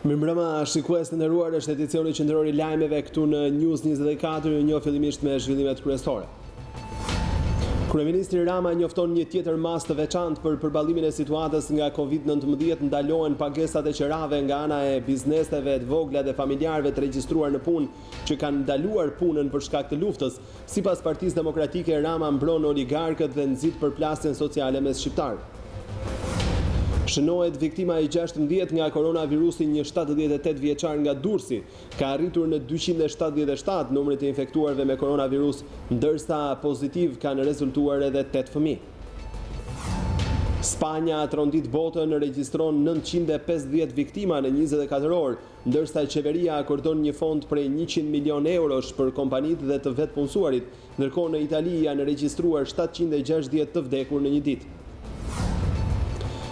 Mirëmbrëma, shikues të nderuar, është edicioni qendror I lajmeve këtu në News24, ju njoh fillimisht me zhvillimet kryesore. Kryeministri Rama njofton një tjetër masë të veçantë për përballimin e situatës nga Covid-19, ndalohen pagesat e qerave nga ana e bizneseve të vogla dhe familjarëve të regjistruar në punë që kanë ndaluar punën për shkak të luftës. Sipas Partisë Demokratike, Rama mbron oligarkët dhe nxit përplasjen sociale mes shqiptarëve. Shënohet viktima I 16 nga koronavirusi, një 78 vjeçar nga Durrësi. Ka arritur në 277 numri të infektuarve me koronavirus, ndërsa pozitiv kanë rezultuar edhe 8 fëmijë. Spanja trondit botën, regjistron 950 viktima në 24 orë, ndërsa qeveria akordon një fond prej 100 milion eurosh për kompanitë dhe të vetpunësuarit, ndërkohë në Itali janë regjistruar 760 të vdekur në një ditë.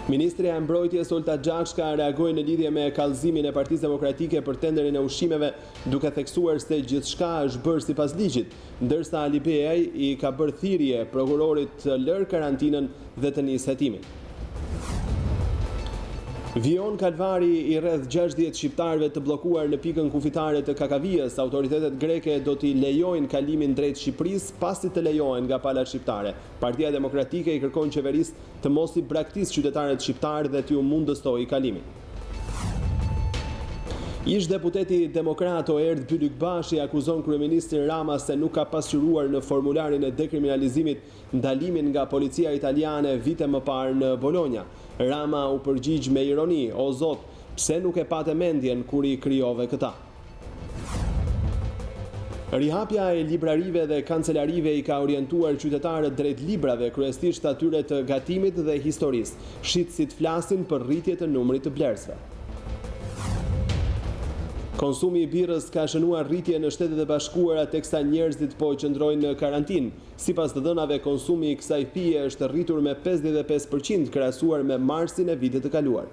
Ministrja e Mbrojtjes Olta Gjashka reagoi në lidhje me kallëzimin e Partisë Demokratike për tenderin e ushqimeve, duke theksuar se gjithçka është bërë sipas ligjit, ndërsa Ali Beaj I ka bërë thirrje prokurorit të lërë karantinën dhe të nisë hetimin. Vion kalvari I rreth 60 shqiptarëve të bllokuar në pikën kufitare të Kakavijës. Autoritetet greke do t'i lejojnë kalimin drejt Shqipërisë pasi të lejohen nga palat shqiptare. Partia Demokratike I kërkon qeverisë të mos I braktisë qytetarët shqiptarë dhe t'ju mundëstojë kalimin. Ish deputeti demokrat Oerd Bylykbashi akuzon kryeministrin Rama se nuk ka pasqyruar në formularin e dekriminalizimit ndalimin nga policia italiane vite më parë në Bologna. Rama u përgjigj me ironi: "O Zot, pse nuk e pate mendjen kur I krijove këta?" Rihapja e librarive dhe kancelarive I ka orientuar qytetarët drejt librave, kryesisht atyre të gatimit dhe historisë. Shitësit flasin për rritje të numrit të blerësve. Konsumi I birrës ka shënuar rritje në Shtetet e Bashkuara teksa njerëzit po qëndrojnë në karantinë. Sipas të dhënave, konsumi I kësaj pije është rritur me 55% krahasuar me marsin e vitit të kaluar.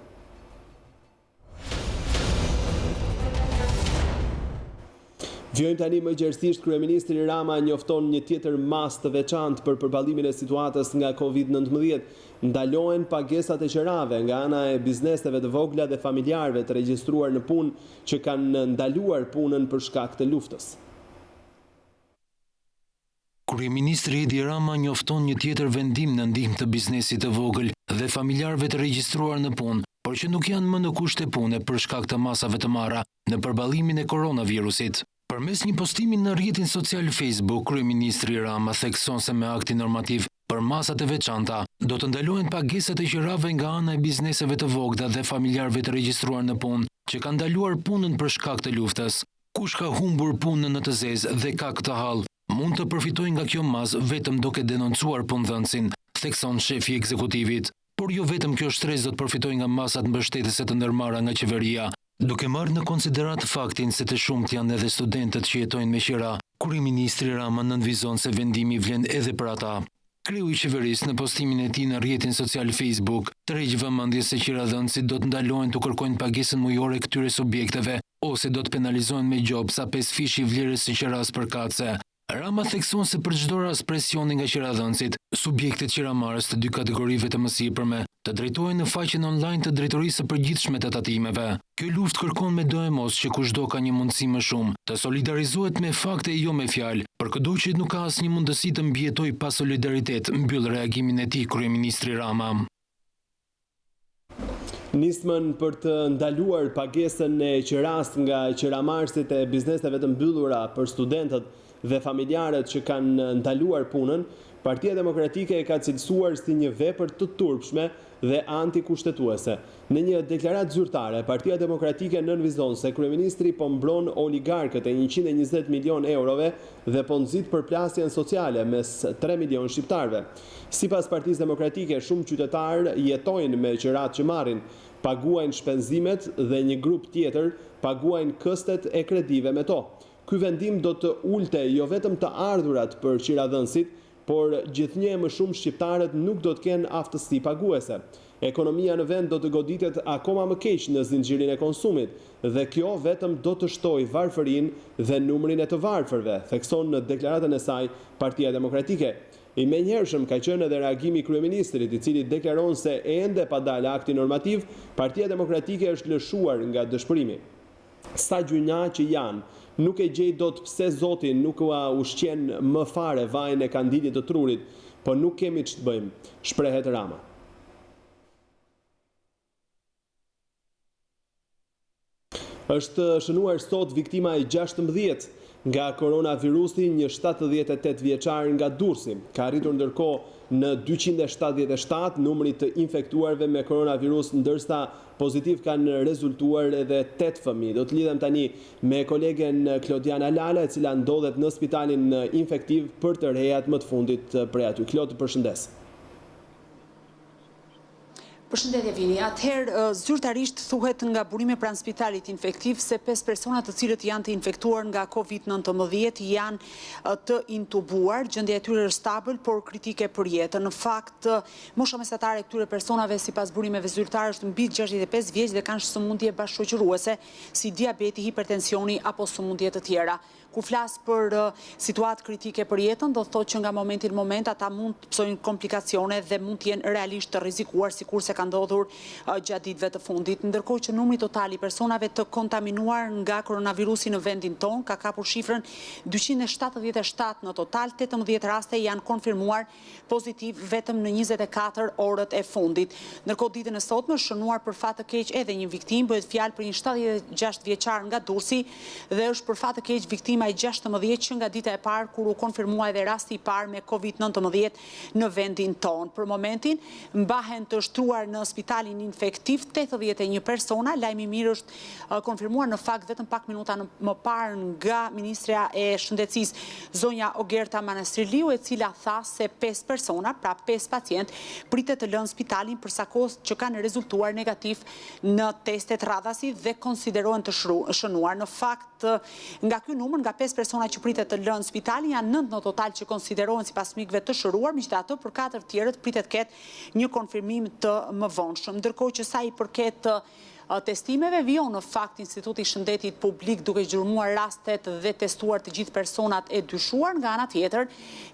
Vjojmë tani më gjerësisht, kryeministri Rama njofton një tjetër masë të veçantë për përballimin e situatës nga Covid-19. Ndalohen pagesat e qerave nga ana e bizneseve të vogla dhe familjarëve të regjistruar në punë që kanë ndaluar punën për shkak të luftës. Kryeministri Edi Rama njofton një tjetër vendim në ndihmë të biznesit të vogël dhe familjarëve të regjistruar në punë, por që nuk janë më në kushte pune për shkak të masave të marra në përballimin e koronavirusit. Përmes një postimi në rrjetin social Facebook, kryeministri Rama thekson se me aktin normativ për masat e veçanta do të ndalohen pagesat e qerave nga ana e bizneseve të vogla dhe familjarëve të regjistruar në punë që kanë ndaluar punën për shkak të luftës. Kush ka humbur punën në të zezë dhe ka këtë hall, mund të përfitojë nga kjo masë vetëm duke denoncuar punëdhënësin, thekson shefi I ekzekutivit. Por jo vetëm kjo shtresë do të përfitojë nga masat mbështetëse të ndërmarra nga qeveria. Duke marrë në konsiderat faktin se të shumt janë edhe studentët që jetojnë me qera, kryeministri Rama nënvizon se vendimi vlen edhe për ata. Kreu I qeverisë në postimin e tij në rrjetin social Facebook tërheq vëmendje se qeradhënësit do të ndalohen të kërkojnë pagesën mujore këtyre subjekteve ose do të penalizohen me gjobë sa 5 fishi vlerës së qeras përkatëse. Rama thekson se për çdo rast presioni nga qeradhënësit, subjektet qeramarrës të dy kategorive të mësipërme të drejtohen në faqen online të Drejtorisë së Përgjithshme të Tatimeve. Kjo luftë kërkon me do e mos që kushdo ka një mundësi më shumë të solidarizohet me fakte jo me fjalë, përkëdo që nuk ka asnjë mundësi të mbijetojë pa solidaritet, mbyll reagimin e tij kryeministri Rama. Nismën për të ndaluar pagesën e qeras nga qeramarrësit e bizneseve të mbyllura për studentët dhe familjarët që kanë ndaluar punën, Partia Demokratike e ka cilësuar si një vepër të turpshme dhe antikushtetuese. Në një deklaratë zyrtare, Partia Demokratike nënvizon se kryeministri po mbron oligarkët e 120 milion eurove dhe po nxit përplasjen sociale mes 3 milion shqiptarëve. Sipas Partisë Demokratike, shumë qytetarë jetojnë me qerat që marrin, paguajnë shpenzimet dhe një grup tjetër paguajnë këstet e kredive me to. Ky vendim do të ulte jo vetëm të ardhurat për qiradhënësit, por gjithnjë më shumë shqiptarët nuk do të kenë aftësi paguese. Ekonomia në vend do të goditet akoma më keq në zinxhirin e konsumit dhe kjo vetëm do të shtojë varfërinë dhe numrin e të varfërve, thekson në deklaratën e saj Partia Demokratike. I menjëhershëm ka qenë edhe reagimi i kryeministrit, I cili deklaron se ende pa dalë akti normativ, Partia Demokratike është lëshuar nga dëshpërimi. Sa gjyna që janë, nuk e gjej dot pse Zoti nuk ua ushqen më fare vajin e kandidit të trurit, po nuk kemi ç'të bëjmë, shprehet Rama. Është shënuar sot viktima e 16 nga koronavirusi, një 78 vjeçar nga Durrësi. Ka arritur ndërkohë në 277 numri të infektuarve me koronavirus, ndërsa pozitiv kanë rezultuar edhe 8 fëmijë. Do të lidhem tani me kolegen Klodiana Lala, e cila ndodhet në spitalin infektiv për të rehejat më të fundit prej aty. Klod, përshëndes. Përshëndetje Vini, atëherë zyrtarisht thuhet nga burime pranë spitalit infektiv se 5 persona të cilët janë të infektuar nga COVID-19 janë të intubuar, gjendja e tyre është stabil, por kritike për jetën. Në fakt, mosha mesatare e këtyre personave sipas burimeve zyrtare është mbi 65 vjeç dhe kanë sëmundje bashkëshoqëruese si diabeti, hipertensioni apo sëmundje të tjera. Kur flas për situatë kritike për jetën, do thotë që nga momenti në moment ata mund të psojnë komplikacione dhe mund të jenë realisht të rrezikuar, sikurse ka ndodhur gjatë ditëve të fundit. Ndërkohë që numri total I personave të kontaminuar nga koronavirusi në vendin tonë ka kapur shifrën 277 në total, 18 raste janë konfirmuar pozitiv vetëm në 24 orët e fundit. Ndërkohë ditën e sotme është shënuar për fat të keq edhe një viktim, bëhet fjalë për një 76 vjeçar nga Durrësi dhe është për fat të keq viktim e 16 që nga dita e parë kur u konfirmua edhe rasti I parë me COVID-19 në vendin tonë. Për momentin mbahen të shtruar në spitalin infektiv 81 persona. Lajmi I mirë është konfirmuar në fakt vetëm pak minuta më parë nga Ministrja e Shëndetësisë zonja Ogerta Manastrirliu, e cila tha se 5 persona, pra 5 pacient, pritet të lënë spitalin për sa kohë që kanë rezultuar negativ në testet radhasi dhe konsiderohen të shënuar. Në fakt, nga ky numër, nga 5 persona që pritet të lënë spitalin, janë 9 në total që konsiderohen sipas mikëve të shëruar, megjithatë për 4 tjerët pritet ketë një konfirmim të mëvonshëm. Ndërkohë që sa I përket testimeve, vijon në fakt Instituti I Shëndetit Publik duke zgjurmuar rastet dhe testuar të gjithë personat e dyshuar. Nga ana tjetër,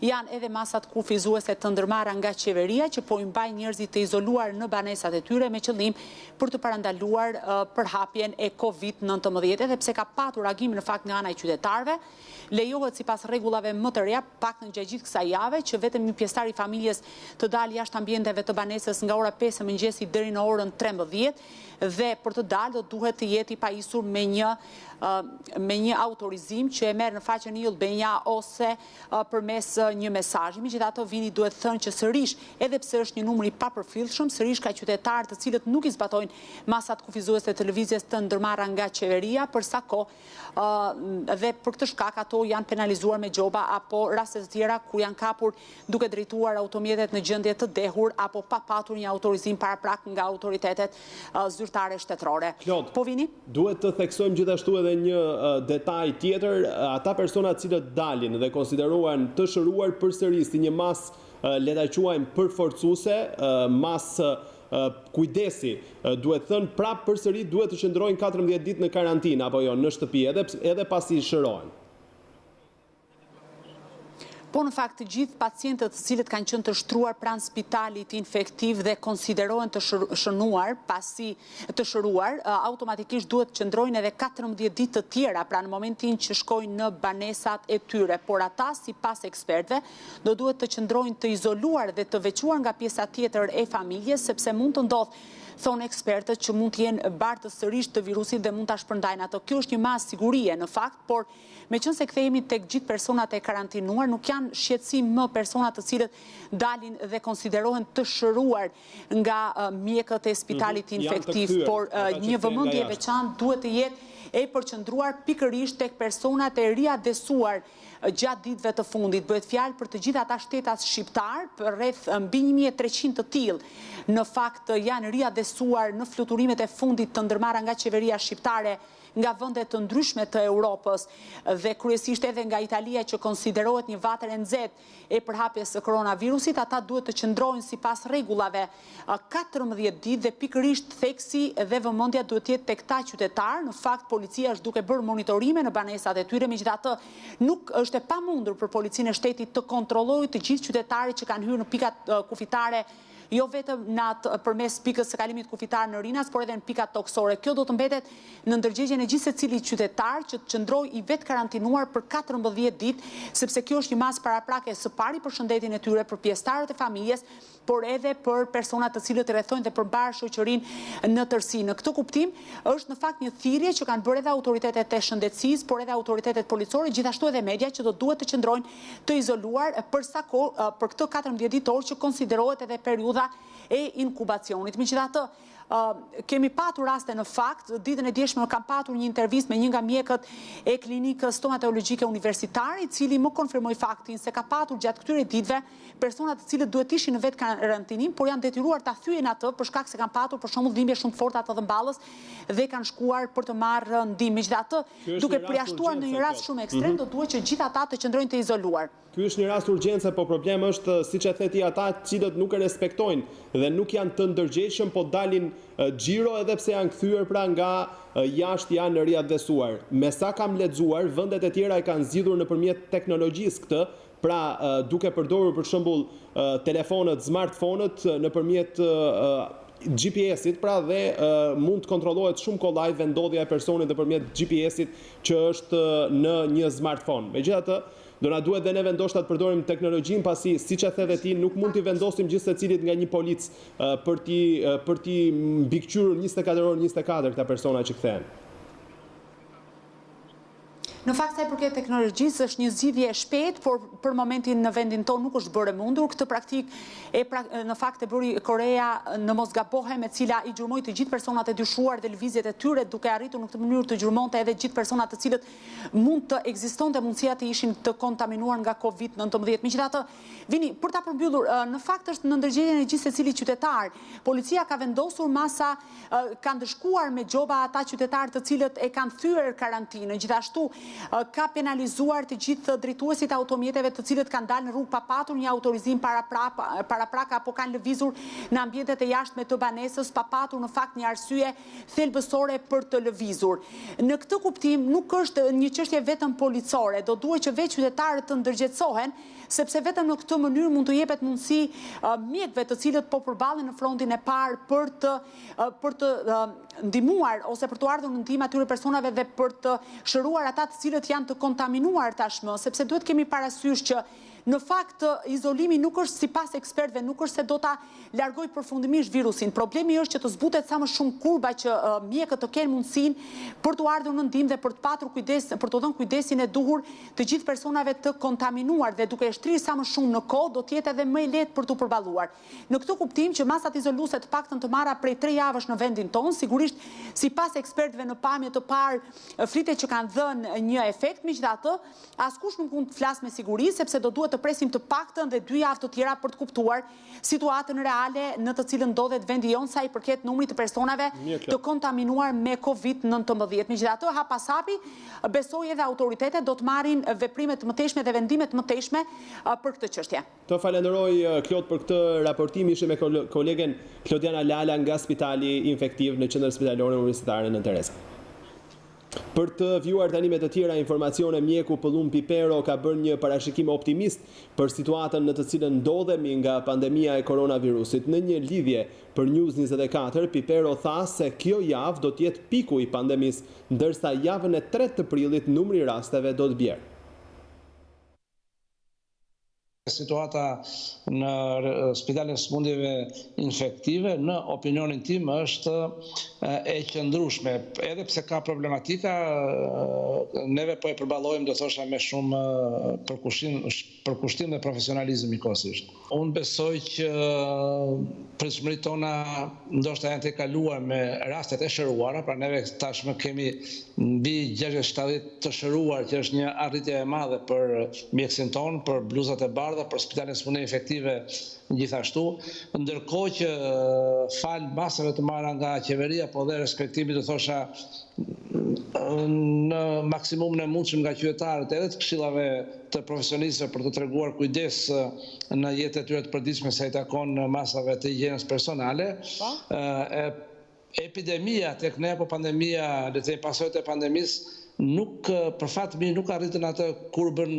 janë edhe masat kufizuese të ndërmarra nga qeveria që po I mbajnë njerëzit të izoluar në banesat e tyre me qëllim për të parandaluar përhapjen e COVID-19. Edhe pse ka patur reagim në fakt nga ana e qytetarëve, lejohet sipas rregullave më të reja, paktën gjatë gjithë kësaj jave, që vetëm një pjesëtar I familjes të dalë jashtë ambienteve të banesës nga ora 5 e mëngjesit deri në orën 13 dhe për të dalë do duhet të jetë I pajisur me një autorizim që e merr në faqen e Albania ose përmes një mesazhi. Megjithatë, Vini duhet thënë që sërish, edhe pse është një numër I papërfillshëm, sërish ka qytetarë të cilët nuk I zbatojnë masat kufizuese të lëvizjes të ndërmarra nga qeveria për sa kohë dhe për këtë shkak ato janë penalizuar me gjoba apo raste të tjera ku janë kapur duke drejtuar automjetet në gjendje të dehur apo pa patur një autorizim paraprak nga autoritetet zyrtare shtetërore. Klod, po Vini? Duhet të theksojmë gjithashtu edhe një detaj tjetër, ata persona të cilët dalin dhe konsiderohen të shëruar përsëri si një mas, le ta quajmë përforcuese, mas kujdesi, duhet thënë prapë përsëri duhet të qëndrojnë 14 ditë në karantinë apo jo në shtëpi edhe pasi shërohen. Po në fakt të gjithë pacientët të cilët kanë qenë të shtruar pranë spitalit infektiv dhe konsiderohen të shënuar pasi të shëruar, automatikisht duhet të qëndrojnë edhe 14 ditë të tjera pra në momentin që shkojnë në banesat e tyre, por ata sipas ekspertëve do duhet të qëndrojnë të izoluar dhe të veçuar nga pjesa tjetër e familjes, sepse mund të ndodhë, thonë ekspertët, që mund të jenë bartë sërish të virusit dhe mund ta shpërndajnë ato. Kjo është një masë sigurie në fakt, por meqense kthehemi tek gjithë personat e karantinuar, nuk janë shqetësim më personat të cilët dalin dhe konsiderohen të shëruar nga mjekët e spitalit infektiv, por një vëmendje e veçantë duhet të jetë e përqendruar pikërisht tek personat e riadesuar gjatë ditëve të fundit. Bëhet fjalë për të gjithë ata shtetas shqiptar, për rreth mbi 1300 të tillë, në fakt janë riadesuar në fluturimet e fundit të ndërmarra nga qeveria shqiptare nga vendet të ndryshme të Europës dhe kryesisht edhe nga Italia që konsiderohet një vatër e nxehtë e përhapjes së koronavirusit, ata duhet të qëndrojnë sipas rregullave 14 ditë dhe pikërisht theksi dhe vëmendja duhet të jetë tek ta qytetar. Në fakt policia është duke bërë monitorime në banesat e tyre, megjithatë nuk është e pamundur për policinë e shtetit të kontrollojë të gjithë qytetarët që kanë hyrë në pikat kufitare, jo vetëm përmes pikës së kalimit kufitar në Rinas, por edhe në pikat toksore. Kjo do të mbetet në ndërgjegjen e gjithë secilit qytetar që të qëndrojë i vetë karantinuar për 14 ditë, sepse kjo është një masë paraprake së pari për shëndetin e tyre, për pjesëtarët e familjes, por edhe për personat të cilët rrethojnë dhe përmbar shoqërinë në tërësi. Në këtë kuptim është në fakt një thirrje që kanë bërë edhe autoritetet e shëndetësisë, por edhe autoritetet policore, gjithashtu edhe media që do duhet të qëndrojnë të izoluar për sa kohë, për këtë 14 ditor që konsiderohet edhe periudha e inkubacionit. Megjithatë, kemi patur raste në fakt, ditën e djeshme kam patur një intervistë me një nga mjekët e klinikës stomatologjike universitare, i cili më konfirmoi faktin se ka patur gjatë këtyre ditëve persona të cilët duhet ishin në vetë karantinim, por janë detyruar ta thyen atë për shkak se kanë patur për shembull dhimbje shumë të forta të dhëmballës dhe kanë shkuar për të marrë ndihmë. Megjithatë, duke përjashtuar në një rast shumë ekstrem, do duhet që gjithë ata të qëndrojnë të izoluar. Ky është një rast urgjence, po problemi është, siç e the ti, ata cilët nuk e respektojnë dhe nuk janë të ndërgjegjshëm, po dalin xhiro edhe pse janë kthyer pra nga jashtë, janë riadhesuar. Me sa kam lexuar, vendet e tjera e kanë zgjidhur nëpërmjet teknologjisë këtë, pra duke përdorur për shembull telefonët, smartphone-ët nëpërmjet GPS-it, pra dhe mund të kontrollohet shumë kollaj vendodhja e personit nëpërmjet GPS-it që është në një smartphone. Megjithatë, do na duhet dhe neve ndoshta të përdorim teknologjinë, pasi siç e the dhe ti, nuk mund t'i vendosim gjithë secilit nga një polic për t'i mbikëqyrur 24 orë 24 këta persona që kthehen. Në fakt, sa i përket teknologjisë, është një zgjidhje e shpejtë, por për momentin në vendin tonë nuk është bërë mundur. Këtë praktikë në fakt e bëri Korea, në mos gabohem, e cila i gjurmoi të gjithë personat e dyshuar dhe lëvizjet e tyre, duke arritur në këtë mënyrë të gjurmonte edhe gjithë personat të cilët mund të ekzistonte mundësia të ishin të kontaminuar nga COVID-19. Megjithatë, vini, për ta përmbyllur, në fakt është në ndërgjegjen e gjithë secilit qytetar. Policia ka vendosur masa, ka ndëshkuar me gjoba ata qytetarë të cilët e kanë thyer karantinën. Gjithashtu ka penalizuar të gjithë drejtuesit e automjeteve të cilët kanë dalë në rrugë pa patur një autorizim paraprak apo kanë lëvizur në ambientet e jashtme të banesës pa patur në fakt një arsye thelbësore për të lëvizur. Në këtë kuptim nuk është një çështje vetëm policore, do duhet që vetë qytetarët të ndërgjetësohen, sepse vetëm në këtë mënyrë mund të jepet mundësi mjekëve të cilët po përballen në frontin e parë për të ndihmuar ose për të ardhur në ndihmë atyre personave dhe për të shëruar ata të cilët janë të kontaminuar tashmë, sepse duhet kemi parasysh që në fakt izolimi nuk është sipas ekspertëve, nuk është se do ta largojë përfundimisht virusin. Problemi është që të zbutet sa më shumë kurba që mjekët të kenë mundësinë për të ardhur në ndihmë dhe për të patur kujdes, për të dhënë kujdesin e duhur të gjithë personave të kontaminuar dhe duke shtrirë sa më shumë në kohë do të jetë edhe më e lehtë për të përballuar. Në këtë kuptim që masat izoluese të paktën të marra prej 3 javësh në vendin tonë, sigurisht sipas ekspertëve në pamje të parë flitet që kanë dhënë një efekt, megjithatë askush nuk mund të flasë me siguri sepse do duhet të presim të paktën dhe 2 javë të tjera për të kuptuar situatën reale në të cilën ndodhet vendi jonë sa i përket numrit të personave të kontaminuar me COVID-19. Megjithatë, hap pas hapi, besoj edhe autoritetet do të marrin veprime të mëtejshme dhe vendime të mëtejshme për këtë çështje. Të falenderoj Klod për këtë raportim, ishim me kolegen Klodiana Lala nga Spitali Infektiv në Qendrën Spitalore Universitare në Tereza. Për të vjuar tani me të tjera informacione, mjeku Pëllum Pipero ka bërë një parashikim optimist për situatën në të cilën ndodhemi nga pandemia e koronavirusit. Në një lidhje për News24, Pipero tha se kjo javë do të jetë piku i pandemisë, ndërsa javën e 3 të prillit numri i rasteve do të bjerë. Situata në spitalin e sëmundjeve infektive, në opinionin tim, është e qëndrueshme. Edhe pse ka problematika, neve po e përballojmë, do thosha, me shumë përkushtim dhe profesionalizëm njëkohësisht. Unë besoj që pritshmëritë tona ndoshta janë të kaluar me rastet e shëruara, pra neve tashmë kemi mbi 60-70 të shëruar, që është një arritje e madhe për mjekësin tonë, për bluzat e bardha, bardha, për spitalin sëmundjeve infektive gjithashtu, ndërkohë që fal masave të marra nga qeveria, po dhe respektimi të thosha në maksimumin e mundshëm nga qytetarët edhe të këshillave të profesionistëve për të treguar kujdes në jetën e tyre të përditshme sa i takon masave të higjienës personale. Epidemia tek ne, apo pandemia, le të themi pasojat e pandemisë, nuk, për fat të mirë, nuk arritën atë kurbën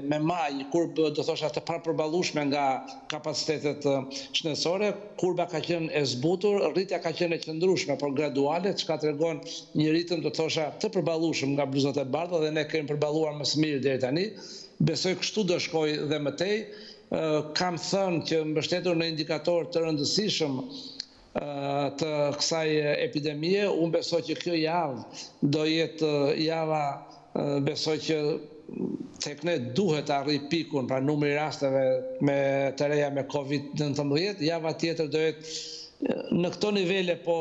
me maj, kurbë do thosha të papërballueshme nga kapacitetet shëndetësore. Kurba ka qenë e zbutur, rritja ka qenë e qëndrueshme, por graduale, çka tregon një ritëm do thosha të përballueshëm nga bluzat e bardha dhe ne kemi përballuar më së miri deri tani. Besoj kështu do shkoj dhe më tej. Kam thënë që mbështetur në indikator të rëndësishëm të kësaj epidemie, unë besoj që kjo javë do jetë java, besoj që tek ne duhet të arrijë pikun, pra numri i rasteve të reja me COVID-19, java tjetër do jetë në këto nivele, po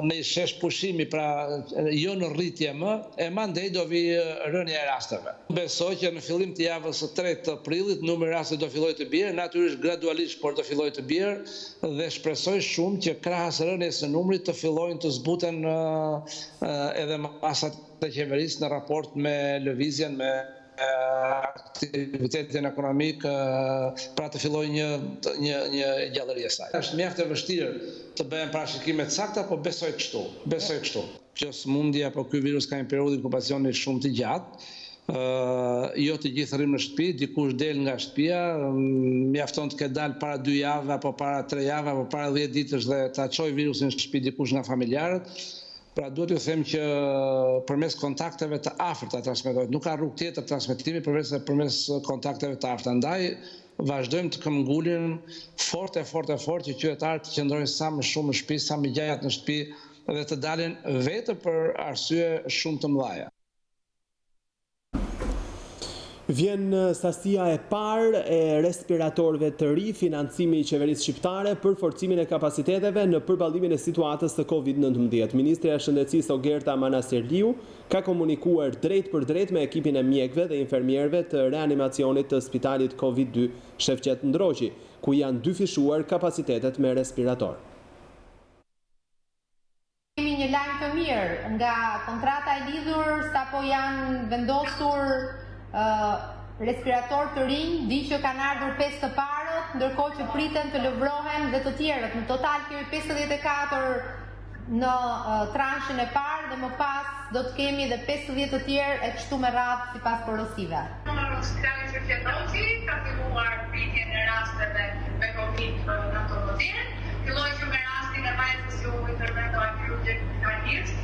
në shesh pushimi, pra jo në rritje më, e mandej do vi rënja e rasteve. Besoj që në fillim të javës së 3 të prillit, numri i rasteve do fillojë të bjerë, natyrisht gradualisht, por do fillojë të bjerë, dhe shpresoj shumë që krahas rënies së numrit të fillojnë të zbuten edhe masat e qeverisë në raport me lëvizjen, me aktivitetin ekonomik, pra të filloj një gjallëri e saj. Është mjaft e vështirë të bëhen parashikime të sakta, po besoj kështu. Që sëmundja apo ky virus ka një periudhë inkubacioni shumë të gjatë. Jo të gjithë rrim në shtëpi, dikush del nga shtëpia, mjafton të ketë dalë para 2 javë, apo para 3 javë, apo para 10 ditësh dhe ta çojë virusin në shtëpi dikush nga familjarët. Pra duhet ju them që përmes kontakteve të afërta transmetohet. Nuk ka rrugë tjetër transmetimi përmes kontakteve të afërta. Andaj vazhdojmë të këmbgulin fort që qytetarët të qëndrojnë sa më shumë në shtëpi, sa më gjatë në shtëpi dhe të dalin vetëm për arsye shumë të mëdha. Vjen sasia e parë e respiratorëve të ri, financimi i qeverisë shqiptare për forcimin e kapaciteteve në përballimin e situatës së COVID-19. Ministrja e Shëndetësisë Ogerta Manastirliu ka komunikuar drejt për drejt me ekipin e mjekëve dhe infermierëve të reanimacionit të spitalit COVID-2 Shefqet Ndroqi, ku janë dyfishuar kapacitetet me respirator. Kemi një lajm të mirë nga kontrata e lidhur, sapo janë vendosur respirator të rinj, di që kanë ardhur 5 të parët, ndërkohë që priten të lëvrohen dhe të tjerët. Në total kemi 54 në transhin e parë dhe më pas do të kemi edhe 50 të tjerë e kështu me radhë sipas porosive. Numri i spitalit që Qendrori ka filluar pritjen e rasteve me COVID-19. Filloi që me rastin e vajzës që u interventoi kirurgjikisht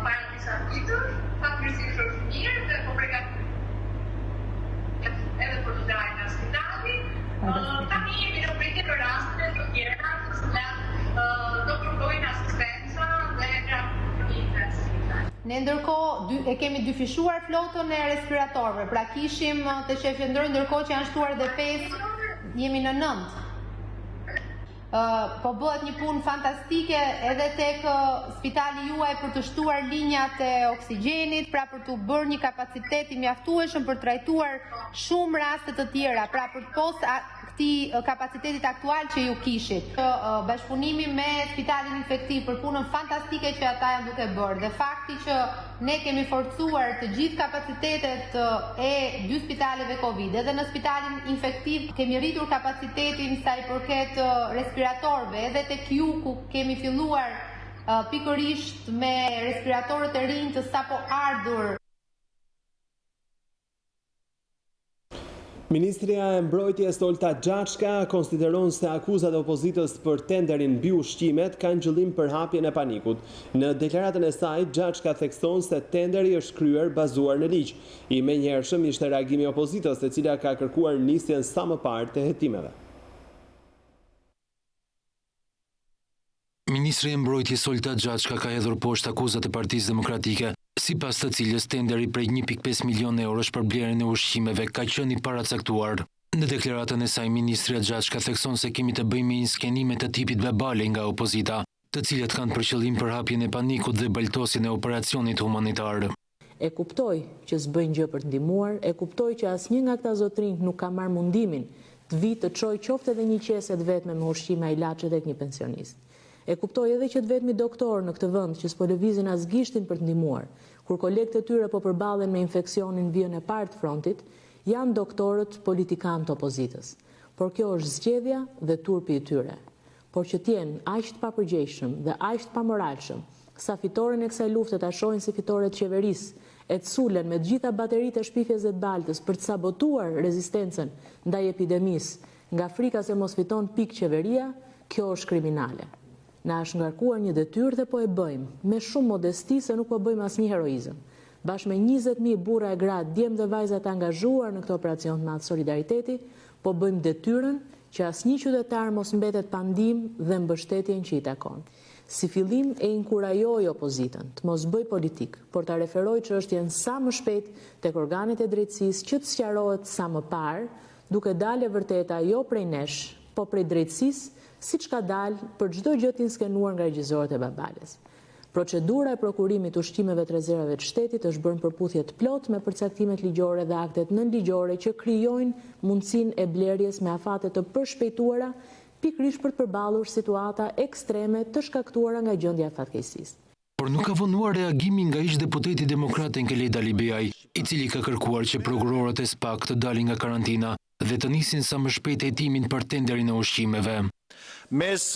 para disa ditësh, fatmirësisht është mirë dhe po përgatit edhe për të dalë nga spitali. Tani jemi në pritje për raste të tjera të cilat do kërkojnë asistenca dhe terapia intensive. Ne ndërkohë e kemi dyfishuar flotën e respiratorëve, pra kishim të Qendrori ndërkohë që janë shtuar dhe 5, jemi në 9. Po bëhet një punë fantastike edhe tek spitali juaj për të shtuar linjat e oksigjenit, pra për të bërë një kapacitet i mjaftueshëm për trajtuar shumë raste të tjera, pra për të posë këtij kapacitetit aktual që ju kishit. Bashkëpunimi me spitalin infektiv për punën fantastike që ata janë duke bërë dhe fakti që ne kemi forcuar të gjithë kapacitetet e 2 spitaleve Covid, edhe në spitalin infektiv kemi rritur kapacitetin sa i përket respiratorëve, edhe tek ju ku kemi filluar pikërisht me respiratorët e rinj të sapo ardhur. Ministria e Mbrojtjes Olta Xhaçka konsideron se akuzat e opozitës për tenderin mbi ushqimet kanë qëllim përhapjen e panikut. Në deklaratën e saj, Xhaçka thekson se tenderi është kryer bazuar në ligj. I menjëhershëm ishte reagimi i opozitës, e cila ka kërkuar nisjen sa më parë të hetimeve. Ministri e Mbrojtjes Olta Xhaçka ka hedhur poshtë akuzat e Partisë Demokratike, sipas të cilës tenderi prej 1.5 milion eurosh për blerjen e ushqimeve ka qenë i paracaktuar. Në deklaratën e saj, ministria Xhaçka thekson se kemi të bëjmë me skenime të tipit verbale nga opozita, të cilat kanë për qëllim përhapjen e panikut dhe baltosjen e operacionit humanitar. E kuptoj që s'bëjnë gjë për të ndihmuar, e kuptoj që asnjë nga këta zotrinj nuk ka marrë mundimin të vitë të çojë qoftë edhe një qese të vetme me ushqime e ilaçe tek një pensionist. E kuptoj edhe që të vetmi doktor në këtë vend që s'po lëvizin as gishtin për të ndihmuar, kur kolegët e tyre po përballen me infeksionin në vijën e parë të frontit, janë doktorët politikanë të opozitës. Por kjo është zgjedhja dhe turpi i tyre. Por që t'jenë aq të papërgjegjshëm dhe aq të pamoralshëm, sa fitoren e kësaj lufte ta shohin si fitore të qeverisë, e të sulen me të gjitha bateritë e shpifjes dhe të baltës për të sabotuar rezistencën ndaj epidemisë nga frika se mos fiton pikë qeveria, kjo është kriminale. Na është ngarkuar një detyrë dhe po e bëjmë me shumë modesti se nuk po bëjmë asnjë heroizëm. Bashkë me 20.000 burra e gra, djemë dhe vajza të angazhuar në këtë operacion të madh solidariteti, po bëjmë detyrën që asnjë qytetar mos mbetet pa ndihmë dhe mbështetjen që i takon. Si fillim e inkurajoj opozitën të mos bëj politik, por ta referoj çështjen sa më shpejt tek organet e drejtësisë që të sqarohet sa më parë, duke dalë e vërteta jo prej nesh, po prej drejtësisë, siç ka dalë për çdo gjë të inskenuar nga regjisorët e Babales. Procedura e prokurimit ushqimeve të rezervave të shtetit është bërë në përputhje të plotë me përcaktimet ligjore dhe aktet nënligjore që krijojnë mundësinë e blerjes me afate të përshpejtuara, pikërisht për të përballur situata ekstreme të shkaktuara nga gjendja e fatkeqësisë. Por nuk ka vonuar reagimin nga ish deputeti demokrat Enkeleda Libeaj, i cili ka kërkuar që prokurorët e SPAK të dalin nga karantina dhe të nisin sa më shpejt hetimin për tenderin e ushqimeve. Mes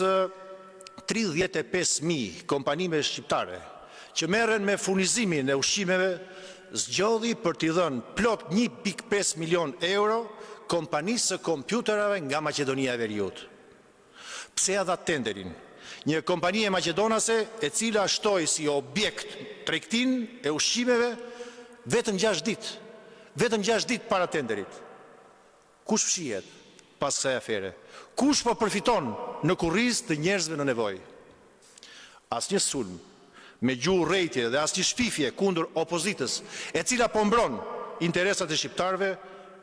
35.000 kompanime shqiptare që merren me furnizimin e ushqimeve, zgjodhi për t'i dhënë plot 1.5 milion euro kompanisë së kompjuterave nga Maqedonia e Veriut. Pse ja dha tenderin? Një kompani e maqedonase e cila shtoi si objekt tregtinë e ushqimeve vetëm 6 ditë. Vetëm 6 ditë para tenderit. Kush fshihet pas kësaj afere? Kush po përfiton në kurriz të njerëzve në nevojë? Asnjë sulm me gjuhë rrejtje dhe asnjë shpifje kundër opozitës, e cila po mbron interesat e shqiptarëve,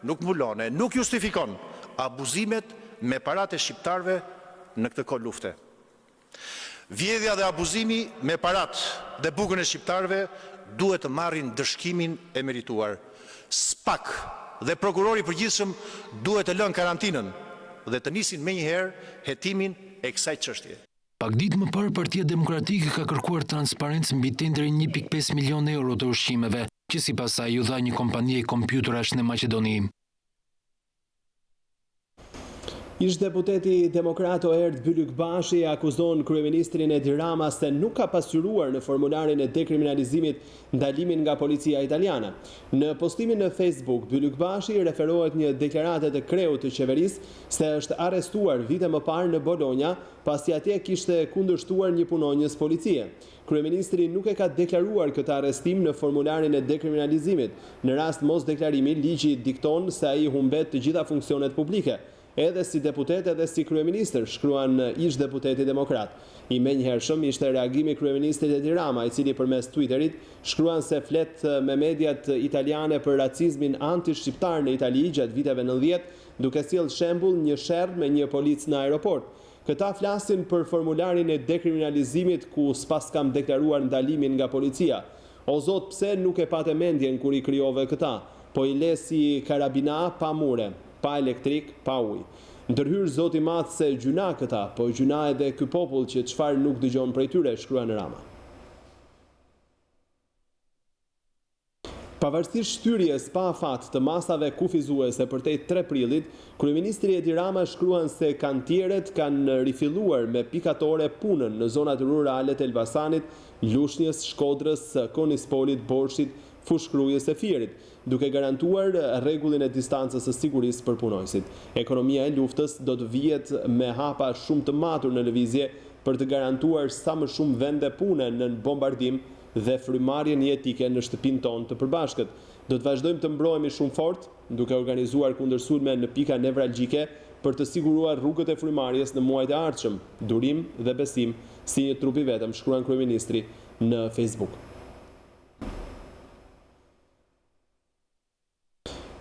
nuk mbulon e nuk justifikon abuzimet me paratë e shqiptarëve në këtë kohë lufte. Vjedhja dhe abuzimi me paratë dhe bukën e shqiptarëve duhet të marrin dëshkimin e merituar. SPAK dhe prokurori i përgjithshëm duhet të lënë karantinën dhe të nisin menjëherë hetimin e kësaj çështje. Pak ditë më parë, Partia Demokratike ka kërkuar transparencë mbi tenderin 1.5 milion euro të ushqimeve, që sipas saj u dha një kompanie kompjuterash në Maqedoni. Ish deputeti demokrat Erd Bylykbashi akuzon kryeministrin Edi Rama se nuk ka pasyruar në formularin e dekriminalizimit ndalimin nga policia italiane. Në postimin në Facebook, Bylykbashi referohet një deklarate të kreut të qeverisë se është arrestuar vite më parë në Bologna, pasi atje kishte kundërshtuar një punonjës policie. Kryeministri nuk e ka deklaruar këtë arrestim në formularin e dekriminalizimit. Në rast mos deklarimi, ligji dikton se ai humbet të gjitha funksionet publike. Edhe si deputet edhe si kryeministër, shkruan ish deputeti demokrat. I menjëhershëm ishte reagimi kryeministrit Edi Rama, i cili përmes Twitterit shkruan se flet me mediat italiane për racizmin anti-shqiptar në Itali gjatë viteve 90, duke sjellë shembull një sherr me një polic në aeroport. Këta flasin për formularin e dekriminalizimit ku s'pas kam deklaruar ndalimin nga policia. O zot, pse nuk e patë mendjen kur i krijove këta, po i le si karabina pa mure, pa elektrik, pa ujë. Ndërhyr zoti madh se gjuna këta, po gjuna edhe ky popull që çfarë nuk dëgjon prej tyre, shkruan Rama. Pavarësisht shtyrjes pa afat të masave kufizuese përtej 3 prillit, kryeministri Edi Rama shkruan se kantierët kanë rifilluar me pikatore punën në zonat rurale të Elbasanit, Lushnjës, Shkodrës, Konispolit, Borshit, Fushkrujës e Fierit, duke garantuar rregullin e distancës së sigurisë për punonjësit. Ekonomia e luftës do të vihet me hapa shumë të matur në lëvizje për të garantuar sa më shumë vende pune në bombardim dhe frymarrjen jetike në shtëpinë tonë të përbashkët. Do të vazhdojmë të mbrohemi shumë fort, duke organizuar kundërsulme në pika nevralgjike për të siguruar rrugët e frymarrjes në muajt e ardhshëm, durim dhe besim si një trup i vetëm, shkruan kryeministri në Facebook.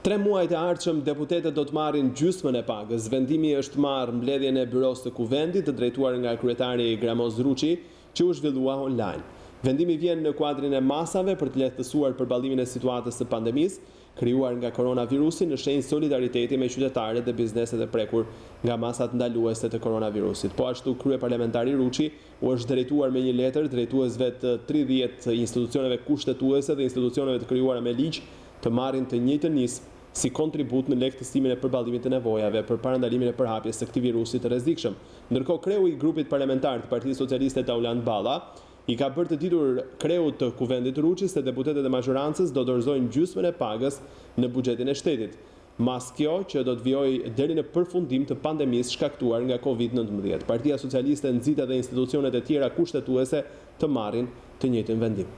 3 muajt e ardhshëm deputetët do të marrin gjysmën e pagës. Vendimi është marrë mbledhjen e byros të kuvendit të drejtuar nga kryetari Gramoz Ruçi, që u zhvillua online. Vendimi vjen në kuadrin e masave për të lehtësuar përballimin e situatës së pandemisë, krijuar nga koronavirusi në shenjë solidariteti me qytetarët dhe bizneset e prekur nga masat ndaluese të koronavirusit. Po ashtu kryeparlamentari Ruçi u është drejtuar me një letër drejtuesve të 30 institucioneve kushtetuese dhe institucioneve të krijuara me ligj të marrin të njëjtën nismë si kontribut në lehtësimin e përballimit të nevojave për parandalimin e përhapjes së këtij virusi të rrezikshëm. Ndërkohë kreu i grupit parlamentar të Partisë Socialiste Tauland Balla i ka bërë të ditur kreut të kuvendit Ruçi se deputetët e majorancës do dorëzojnë gjysmën e pagës në buxhetin e shtetit. Mas kjo që do të vijojë deri në përfundim të pandemisë shkaktuar nga Covid-19. Partia Socialiste nxit edhe institucionet e tjera kushtetuese të marrin të njëjtin vendim.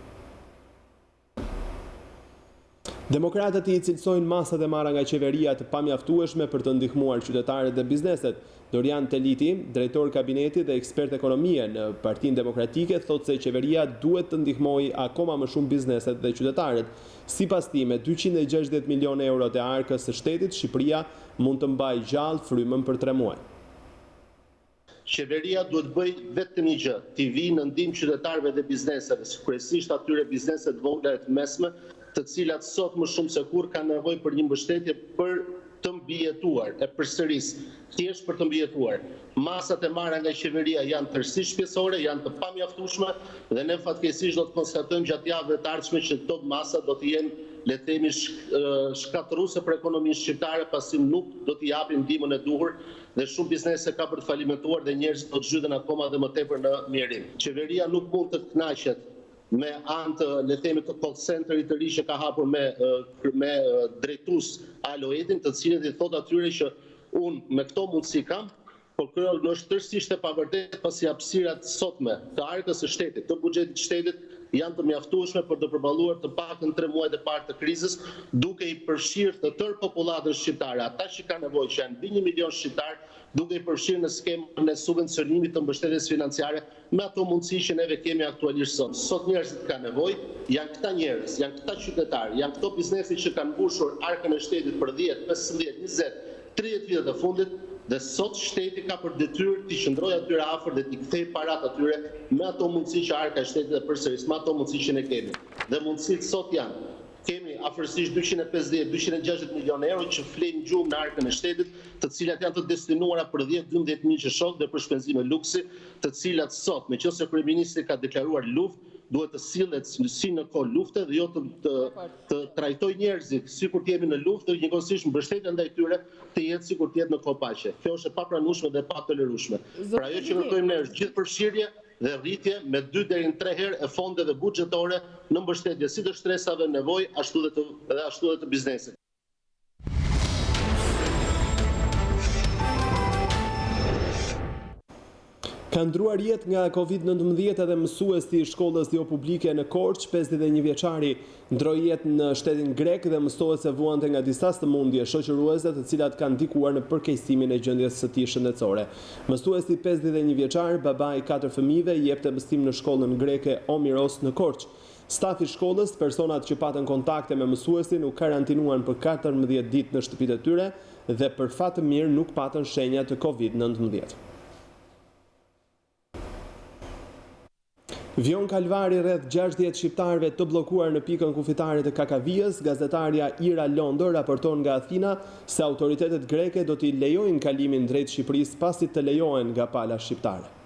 Demokratët i cilësojnë masat e marra nga qeveria të pamjaftueshme për të ndihmuar qytetarët dhe bizneset. Dorian Teliti, drejtor kabineti dhe ekspert ekonomie në Partinë Demokratike, thotë se qeveria duhet të ndihmojë akoma më shumë bizneset dhe qytetarët. Sipas tij, me 260 milionë euro të arkës së shtetit, Shqipëria mund të mbajë gjallë frymën për 3 muaj. Qeveria duhet bëj vetëm një gjë, t'i vijë në ndihmë qytetarëve dhe bizneseve, kryesisht atyre bizneset vogla e të mesme, të cilat sot më shumë se kur kanë nevojë për një mbështetje për të mbijetuar, e përsëris, thjesht për të mbijetuar. Masat e marra nga qeveria janë tërësisht shpjesore, janë të pamjaftueshme dhe ne fatkeqësisht do të konstatojmë gjatë javëve të ardhshme që këto masa do të jenë, le të themi, shkatërruese për ekonominë shqiptare, pasi nuk do t'i japin ndihmën e duhur dhe shumë biznese ka për të falimentuar dhe njerëzit do të zhyten akoma dhe më tepër në mjerim. Qeveria nuk mund të kënaqet me anë të, le themi, të call centerit të ri që ka hapur me drejtues Aloetin, të cilët i thot atyre që unë me këto mundësi kam, por kjo është tërësisht e pavërtetë, pasi hapësirat sotme të arkës së shtetit, të buxhetit të shtetit janë të mjaftueshme për të përballuar të paktën 3 muajt e parë të krizës, duke i përfshirë të tërë popullatën shqiptare, ata që kanë nevojë, që janë mbi 1 milion shqiptar, duke i përfshirë në skemën e subvencionimit të mbështetjes financiare me ato mundësi që neve kemi aktualisht sot. Sot njerëzit kanë nevojë, janë këta njerëz, janë këta qytetarë, janë këto bizneset që kanë mbushur arkën e shtetit për 10, 15, 20, 30 vite të fundit, dhe sot shteti ka për detyrë t'i qëndrojë atyre afër dhe t'i kthejë parat atyre me ato mundësi që arka e shtetit dhe përsëris, me ato mundësi që ne kemi. Dhe mundësit sot janë. Kemi afërsisht 250-260 milionë euro që flenë gjumë në arkën e shtetit, të cilat janë të destinuara për 10-12 mijë qeshok dhe për shpenzime luksi, të cilat sot, meqense kryeministri ka deklaruar luftë, duhet të sillet si në kohë lufte dhe jo të trajtoj njerëzit sikur të jemi në luftë dhe njëkohësisht mbështetja ndaj tyre të jetë sikur të jetë në kohë paqe. Kjo është e papranueshme dhe e patolerueshme. Pra ajo që kërkojmë ne është gjithë përfshirje dhe rritje me 2 deri në 3 herë e fondeve buxhetore në mbështetje si të shtresave nevojë ashtu dhe të biznesit. Ka ndruar jetë nga Covid-19 edhe mësuesi i shkollës jo publike në Korçë, 51 vjeçari ndroi jetë në shtetin grek dhe mësohet se vuante nga disa sëmundje shoqëruese të cilat kanë ndikuar në përkeqësimin e gjendjes së tij shëndetësore. Mësuesi 51 vjeçar, baba i 4 fëmijëve, jepte mësim në shkollën greke Omiros në Korçë. Stafi i shkollës, personat që patën kontakte me mësuesin u karantinuan për 14 ditë në shtëpitë e tyre dhe për fat të mirë nuk patën shenja të Covid-19. Vion kalvari rreth 60 shqiptarëve të bllokuar në pikën kufitare të Kakavijës. Gazetarja Ira Londo raporton nga Athina se autoritetet greke do t'i lejojnë kalimin drejt Shqipërisë pasi të lejohen nga pala shqiptare.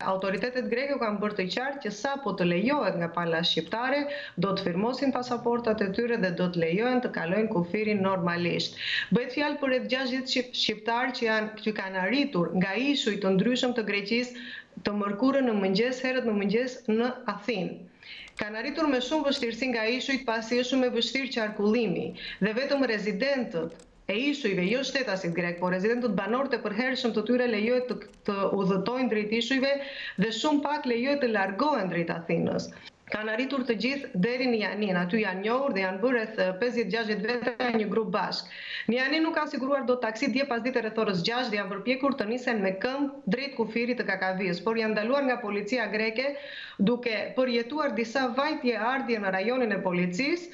Autoritetet greke kanë bërë të qartë që sa po të lejohet nga pala shqiptare, do të firmosin pasaportat e tyre dhe do të lejohen të kalojnë kufirin normalisht. Bëhet fjalë për rreth 60 shqiptarë që kanë arritur nga ishuj të ndryshëm të Greqisë të mërkurën në mëngjes, herët në mëngjes në Athinë. Kanë arritur me shumë vështirësi nga ishujt pasi është shumë e vështirë qarkullimi dhe vetëm rezidentët e ishujve, jo shtetasit grek, por rezidentët banorët e përhershëm të tyre lejohet të udhëtojnë drejt ishujve dhe shumë pak lejohet të largohen drejt Athinës. Kanë arritur të gjithë deri në Janin, aty janë njohur dhe janë bërë rreth 50-60 veta një grup bashk. Në Janin nuk kanë siguruar dot taksi dje pas dite rreth orës 6 dhe janë përpjekur të nisen me këmbë drejt kufirit të Kakavijës, por janë ndaluar nga policia greke duke përjetuar disa vajtje ardhje në rajonin e policisë.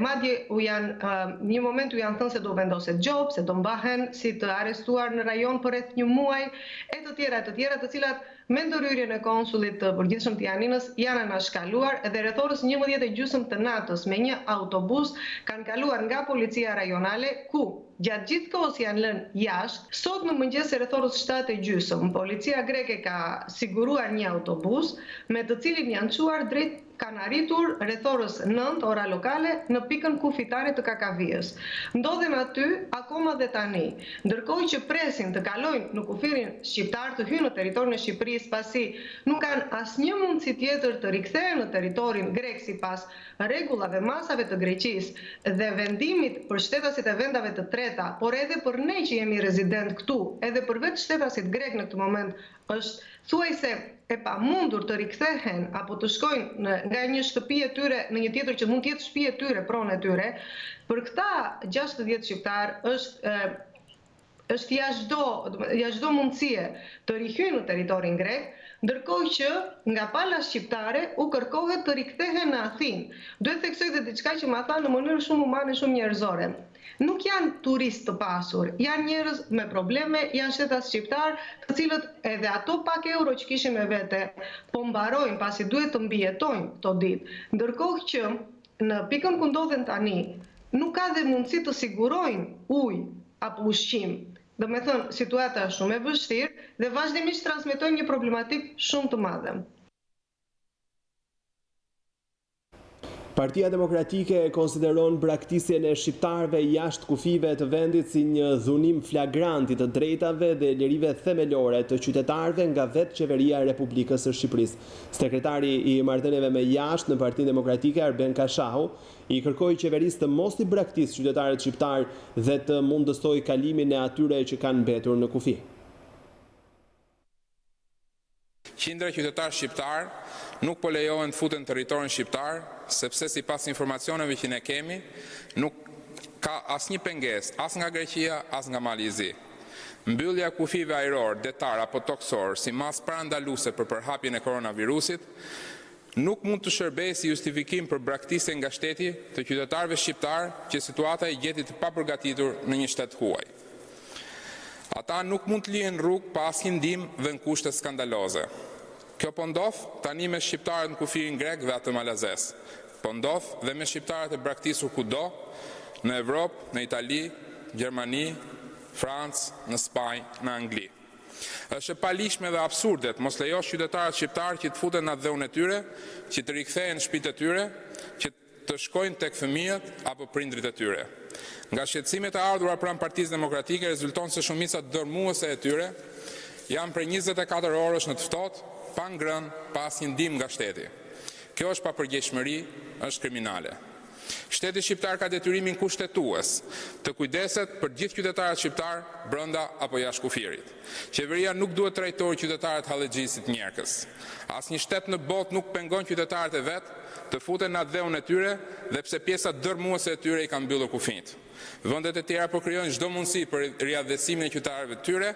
Madje një moment u janë thënë se do vendoset gjop, se do mbahen si të arrestuar në rajon për rreth një muaj, e të tjera të cilat me ndërhyrjen e konsullit të përgjithshëm të Janinës janë anashkaluar dhe rreth orës 11:30 të natës me një autobus kanë kaluar nga policia rajonale ku gjatë gjithë kohës janë lënë jashtë. Sot në mëngjes rreth orës 7:30 policia greke ka siguruar një autobus me të cilin janë çuar drejt kanë arritur rreth orës 9 ora lokale në pikën kufitare të Kakavijës. Ndodhen aty akoma dhe tani, ndërkohë që presin të kalojnë në kufirin shqiptar, të hyjnë në territorin e Shqipërisë pasi nuk kanë asnjë mundësi tjetër të rikthehen në territorin grek sipas rregullave masave të Greqisë dhe vendimit për shtetasit e vendave të treta, por edhe për ne që jemi rezident këtu, edhe për vetë shtetasit grek në këtë moment është thuajse e pamundur të rikthehen apo të shkojnë nga një shtëpi e tyre në një tjetër që mund të jetë shtëpi e tyre, pronë e tyre. Për këta 60 shqiptar është jashtë çdo mundësie të rihyjnë në territorin grek, ndërkohë që nga pala shqiptare u kërkohet të rikthehen në Athinë. Duhet theksoj dhe diçka që ma tha në mënyrë shumë humane, shumë njerëzore. Nuk janë turistë të pasur, janë njerëz me probleme, janë shtetas shqiptar, të cilët edhe ato pak euro që kishin me vete, po mbarojnë pasi duhet të mbijetojnë këto ditë. Ndërkohë që në pikën ku ndodhen tani, nuk ka dhe mundësi të sigurojnë ujë apo ushqim. Do me thënë, situata është shumë e vështirë dhe vazhdimisht transmetojnë një problematik shumë të madhe. Partia Demokratike konsideron braktisjen e shqiptarëve jashtë kufive të vendit si një dhunim flagrant i të drejtave dhe lirive themelore të qytetarëve nga vetë qeveria e Republikës së Shqipërisë. Sekretari i marrëdhënieve me jashtë në Partinë Demokratike Arben Kashahu i kërkoi qeverisë të mos i braktisë qytetarët shqiptar dhe të mundësoj kalimin e atyre që kanë mbetur në kufi. Qindra qytetar shqiptar nuk po lejohen të futen në territorin shqiptar, sepse sipas informacioneve që ne kemi, nuk ka asnjë pengesë as nga Greqia, as nga Malizi. Mbyllja e kufive ajror, detar apo toksor si masë parandaluese për përhapjen e koronavirusit nuk mund të shërbejë si justifikim për braktisje nga shteti të qytetarëve shqiptar që situata i gjeti të paprgatitur në një shtet huaj. Ata nuk mund të lihen rrugë pa asnjë ndihmë dhe në kushte skandaloze. Kjo po ndodh tani me shqiptarët në kufirin grek dhe atë malazes. Po ndodh dhe me shqiptarët e braktisur kudo, në Evropë, në Itali, Gjermani, Francë, në Spanjë, në Angli. Është e palishme dhe absurde të mos lejosh qytetarët shqiptar që të futen në dhëun e tyre, që të rikthehen në shtëpitë e tyre, që të shkojnë tek fëmijët apo prindrit e tyre. Nga shqetësimet e ardhura pranë Partisë Demokratike rezulton se shumica dërmuese e tyre janë për 24 orësh në të ftohtë, pa ngrënë, pa asnjë ndihmë nga shteti. Kjo është papërgjegjshmëri, është kriminale. Shteti shqiptar ka detyrimin kushtetues të kujdeset për gjithë qytetarët shqiptar brenda apo jashtë kufirit. Qeveria nuk duhet trajtojë qytetarët hallexhisit njerëkës. Asnjë shtet në botë nuk pengon qytetarët e vet të futen në dhëun e tyre dhe pse pjesa dërmuese e tyre i kanë mbyllur kufit. Vendet e tjera po krijojnë çdo mundësi për riadhesimin e qytetarëve të tyre,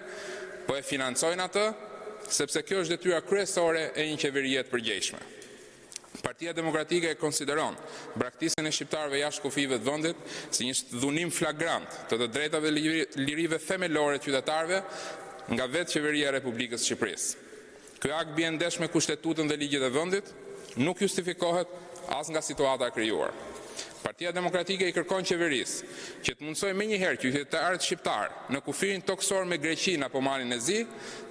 po e financojnë atë sepse kjo është detyra kryesore e një qeverie të përgjegjshme. Partia Demokratike e konsideron braktisjen e shqiptarëve jashtë kufive të vendit si një dhunim flagrant të drejtave dhe lirive themelore të qytetarëve nga vetë qeveria e Republikës së Shqipërisë. Ky akt bie ndesh me kushtetutën dhe ligjet e vendit, nuk justifikohet as nga situata e krijuar. Partia Demokratike i kërkon qeverisë që të mundsojë menjëherë qytetarët shqiptar në kufirin toksor me Greqinë apo Malin e Zi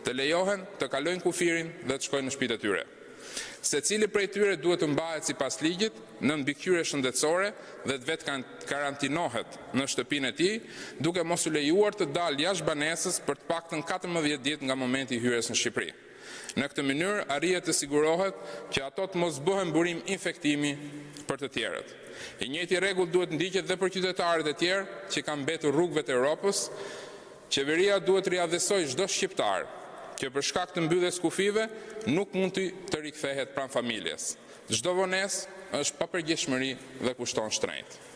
të lejohen të kalojnë kufirin dhe të shkojnë në shtëpitë e tyre. Secili prej tyre duhet të mbahet sipas ligjit në mbikëqyrje shëndetësore dhe të vetë karantinohet në shtëpinë e tij, duke mos u lejuar të dalë jashtë banesës për të paktën 14 ditë nga momenti i hyrjes në Shqipëri. Në këtë mënyrë arrihet të sigurohet që ato të mos bëhen burim infektimi për të tjerët. I njëjti rregull duhet ndiqet dhe për qytetarët e tjerë që kanë mbetur rrugëve të Europës. Qeveria duhet riadhesojë çdo shqiptar që për shkak të mbylljes kufive nuk mund të rikthehet pranë familjes. Çdo vonesë është papërgjegjshmëri dhe kushton shtrenjtë.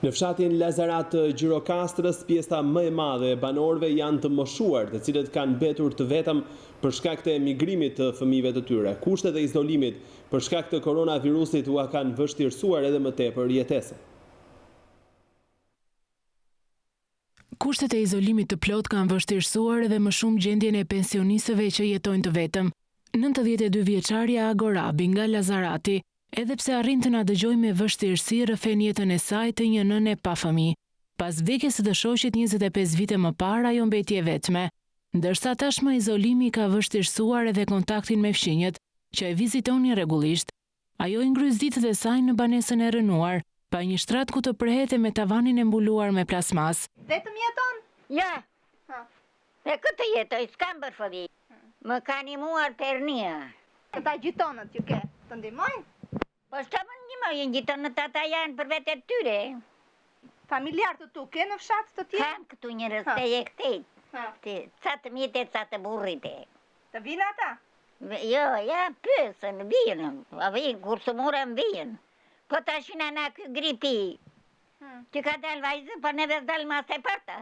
Në fshatin Lazarat të Gjirokastrës, pjesa më e madhe e banorëve janë të moshuar, të cilët kanë mbetur të vetëm për shkak të emigrimit të fëmijëve të tyre. Kushtet e izolimit për shkak të koronavirusit u kanë vështirësuar edhe më tepër jetesën. Kushtet e izolimit të plot kanë vështirësuar edhe më shumë gjendjen e pensionistëve që jetojnë të vetëm. 92 vjeçarja Agorabi nga Lazarati, edhe pse arrin të na dëgjojë me vështirësi rrëfen jetën e saj të një nëne pa fëmijë. Pas vdekjes së shoqit 25 vite më parë, ajo mbeti e vetme. Ndërsa tashmë izolimi ka vështirësuar edhe kontaktin me fëmijët, që e vizitonin rregullisht. Ajo i ngryz ditët e saj në banesën e rënuar, pa një shtrat ku të prehete me tavanin e mbuluar me plasmas. Vetëm jeton? Ja. E këtë jetoj, s'kam bërë fëmijë. Më ka animuar pernia. Këta gjitonët ju ke, të ndihmojnë? Po s'ka më ndihmojnë, gjitonët ata janë për vete të tyre. Familjar të tu, ke në fshat të tjerë? Kam këtu njërës të je këtej. Ca të mjetë, ca të burrite. Të vinë ata? Jo, ja, pësën, vinë. Kur së murën vinë. Po ta shina na kë gripi. Që ka dalë vajzë, po neve dalë mas e parta.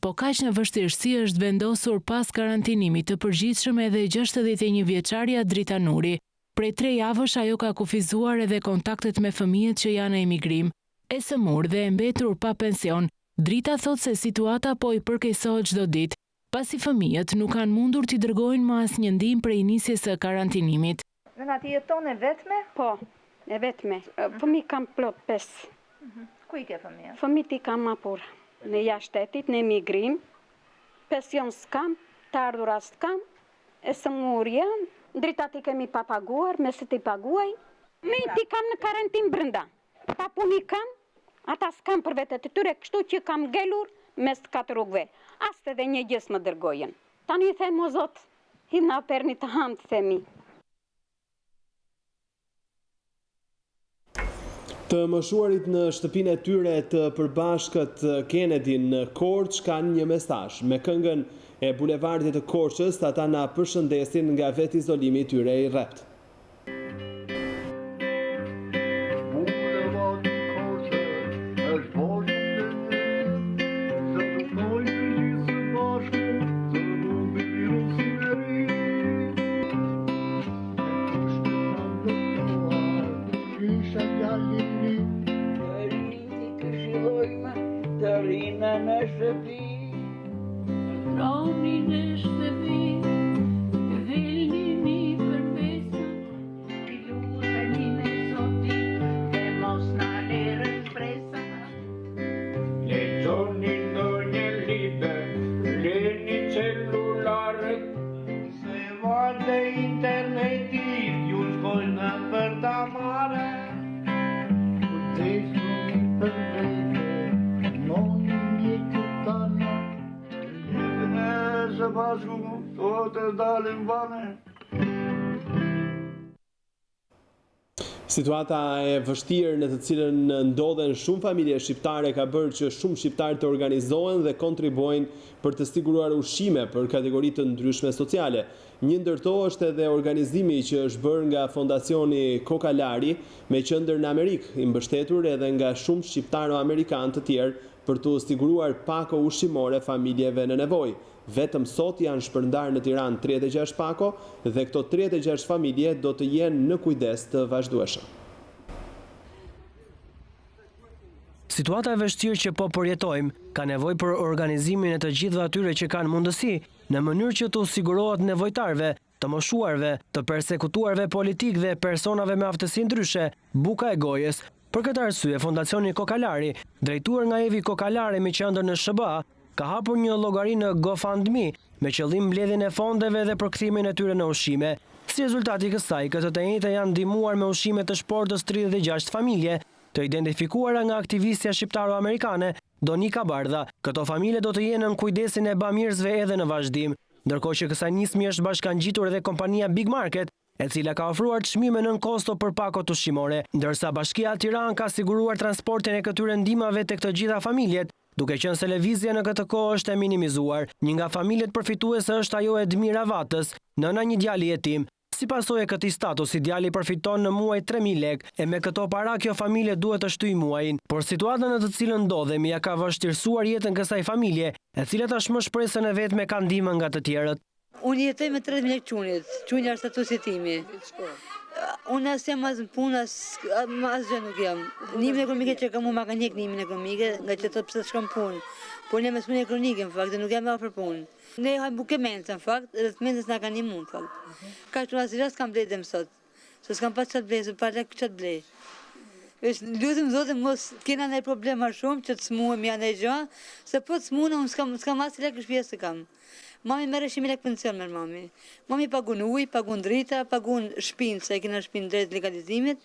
Po kaq në vështirësi është vendosur pas karantinimit të përgjithshëm edhe 61 vjeçarja Drita Nuri. Prej 3 javësh ajo ka kufizuar edhe kontaktet me fëmijët që janë në emigrim. E sëmur dhe e mbetur pa pension, Drita thot se situata po i përkeqësohet çdo ditë, pasi fëmijët nuk kanë mundur t'i dërgojnë më asnjë ndihmë prej nisjes së karantinimit. Nëna ti jeton e vetme? Po, e vetme. Fëmijë kam plot 5. Ku i ke fëmijë? Fëmijët i kam apur në jashtë shtetit, në emigrim, pension s'kam, të ardhura s'kam, e sëmur janë, dritat i kemi pa paguar, mesit i paguaj, me ti kam në karantin brënda, pa pun i kam, ata s'kam për vetet të tyre, kështu që kam gelur mes 4 rrugve, aste dhe një gjës më dërgojen. Tani i them o Zot, hidhna perni të ham të themi. Të moshuarit në shtëpinë e tyre të përbashkët Kennedy në Korçë kanë një mesazh. Me këngën e bulevardit të Korçës, ata na përshëndesin nga vetë izolimi i tyre i rrept. Të rinë në shtëpi, roni në shtëpi, vilni një përpesën, i luajni me Zotin, dhe mos na lërën shpresën. Lexoni ndonjë libër, leni celularët, se vale internetit, ju shkojnë për ta marrë. Kujdesuni për vete, noni një këtana, jetën e së bashku, të të dalim vane. Situata e vështirë në të cilën ndodhen shumë familje shqiptare ka bërë që shumë shqiptarë të organizohen dhe kontribuojnë për të siguruar ushqime për kategoritë të ndryshme sociale. Një ndër to është edhe organizimi që është bërë nga Fondacioni Kokalari me qendër në Amerikë, i mbështetur edhe nga shumë shqiptaro-amerikanë të tjerë për të siguruar pako ushqimore familjeve në nevojë. Vetëm sot janë shpërndarë në Tiranë 36 pako dhe këto 36 familje do të jenë në kujdes të vazhdueshëm. Situata e vështirë që po përjetojmë ka nevojë për organizimin e të gjithëve atyre që kanë mundësi në mënyrë që të sigurohet nevojtarve, të moshuarve, të persekutuarve politik dhe personave me aftësi ndryshe, buka e gojës. Për këtë arsye, Fondacioni Kokalari, drejtuar nga Evi Kokalari me qendër në SBA, ka hapur një llogari në GoFundMe me qëllim mbledhjen e fondeve dhe përkthimin e tyre në ushqime. Si rezultat i kësaj, këtë të njëjtë janë ndihmuar me ushqime të shportës 36 familje, të identifikuara nga aktivistja shqiptaro-amerikane Donika Bardha. Këto familje do të jenë në kujdesin e bamirësve edhe në vazhdim, ndërkohë që kësaj nismi është bashkangjitur edhe kompania Big Market, e cila ka ofruar çmime nën kosto për pakot ushqimore, ndërsa Bashkia Tiranë ka siguruar transportin e këtyre ndihmave tek të gjitha familjet, duke qenë se lëvizja në këtë kohë është e minimizuar. Një nga familjet përfituese është ajo e Edmira Vatës, nëna një djali jetim. Si pasojë e këtij statusi, djali përfiton në muaj 3.000 lekë e me këto para kjo familje duhet të shtyjë muajin. Por situata në të cilën ndodhemi ja ka vështirësuar jetën kësaj familje, e cila tashmë shpresën e vetme ka ndihmë nga të tjerët. Unë jetoj me 30.000 lekë çunit, çunja është statusi timi. Unë as jam as në punë, as gjë nuk jam. Nimin ekonomike që kam unë ma ka njek nimin ekonomike, nga që të pse të shkam punë. Po ne me smunje kronike, në fakt, dhe nuk jam me ofër punë. Ne hajmë buke menca, në fakt, edhe të mencës nga ka një mund, në fakt. Ka që asë rast kam blej dhe mësot, se s'kam pas qatë blej, se pa lek qatë blej. Lutim zote mos kena ndaj problema shumë që të smuhem janë e gjë, se po të smuhem, unë s'kam asë lek shpjes të kam. Mami merre 100.000 lek pension me mami. Mami pagun ujë, pagun drita, pagun shpinë, se e kena shpinë drejt legalizimit.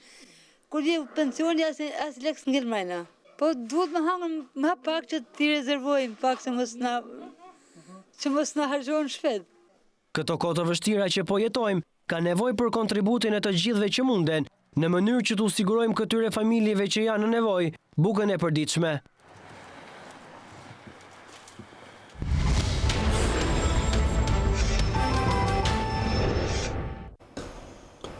Kur je pensioni as lek s'ngel mrejna. Po duhet me hangën më pak që t'i rezervojmë pak që mos na harxhohen shpejt. Këto kohë të vështira që po jetojmë, ka nevojë për kontributin e të gjithëve që munden, në mënyrë që t'u sigurojmë këtyre familjeve që janë në nevojë bukën e përditshme.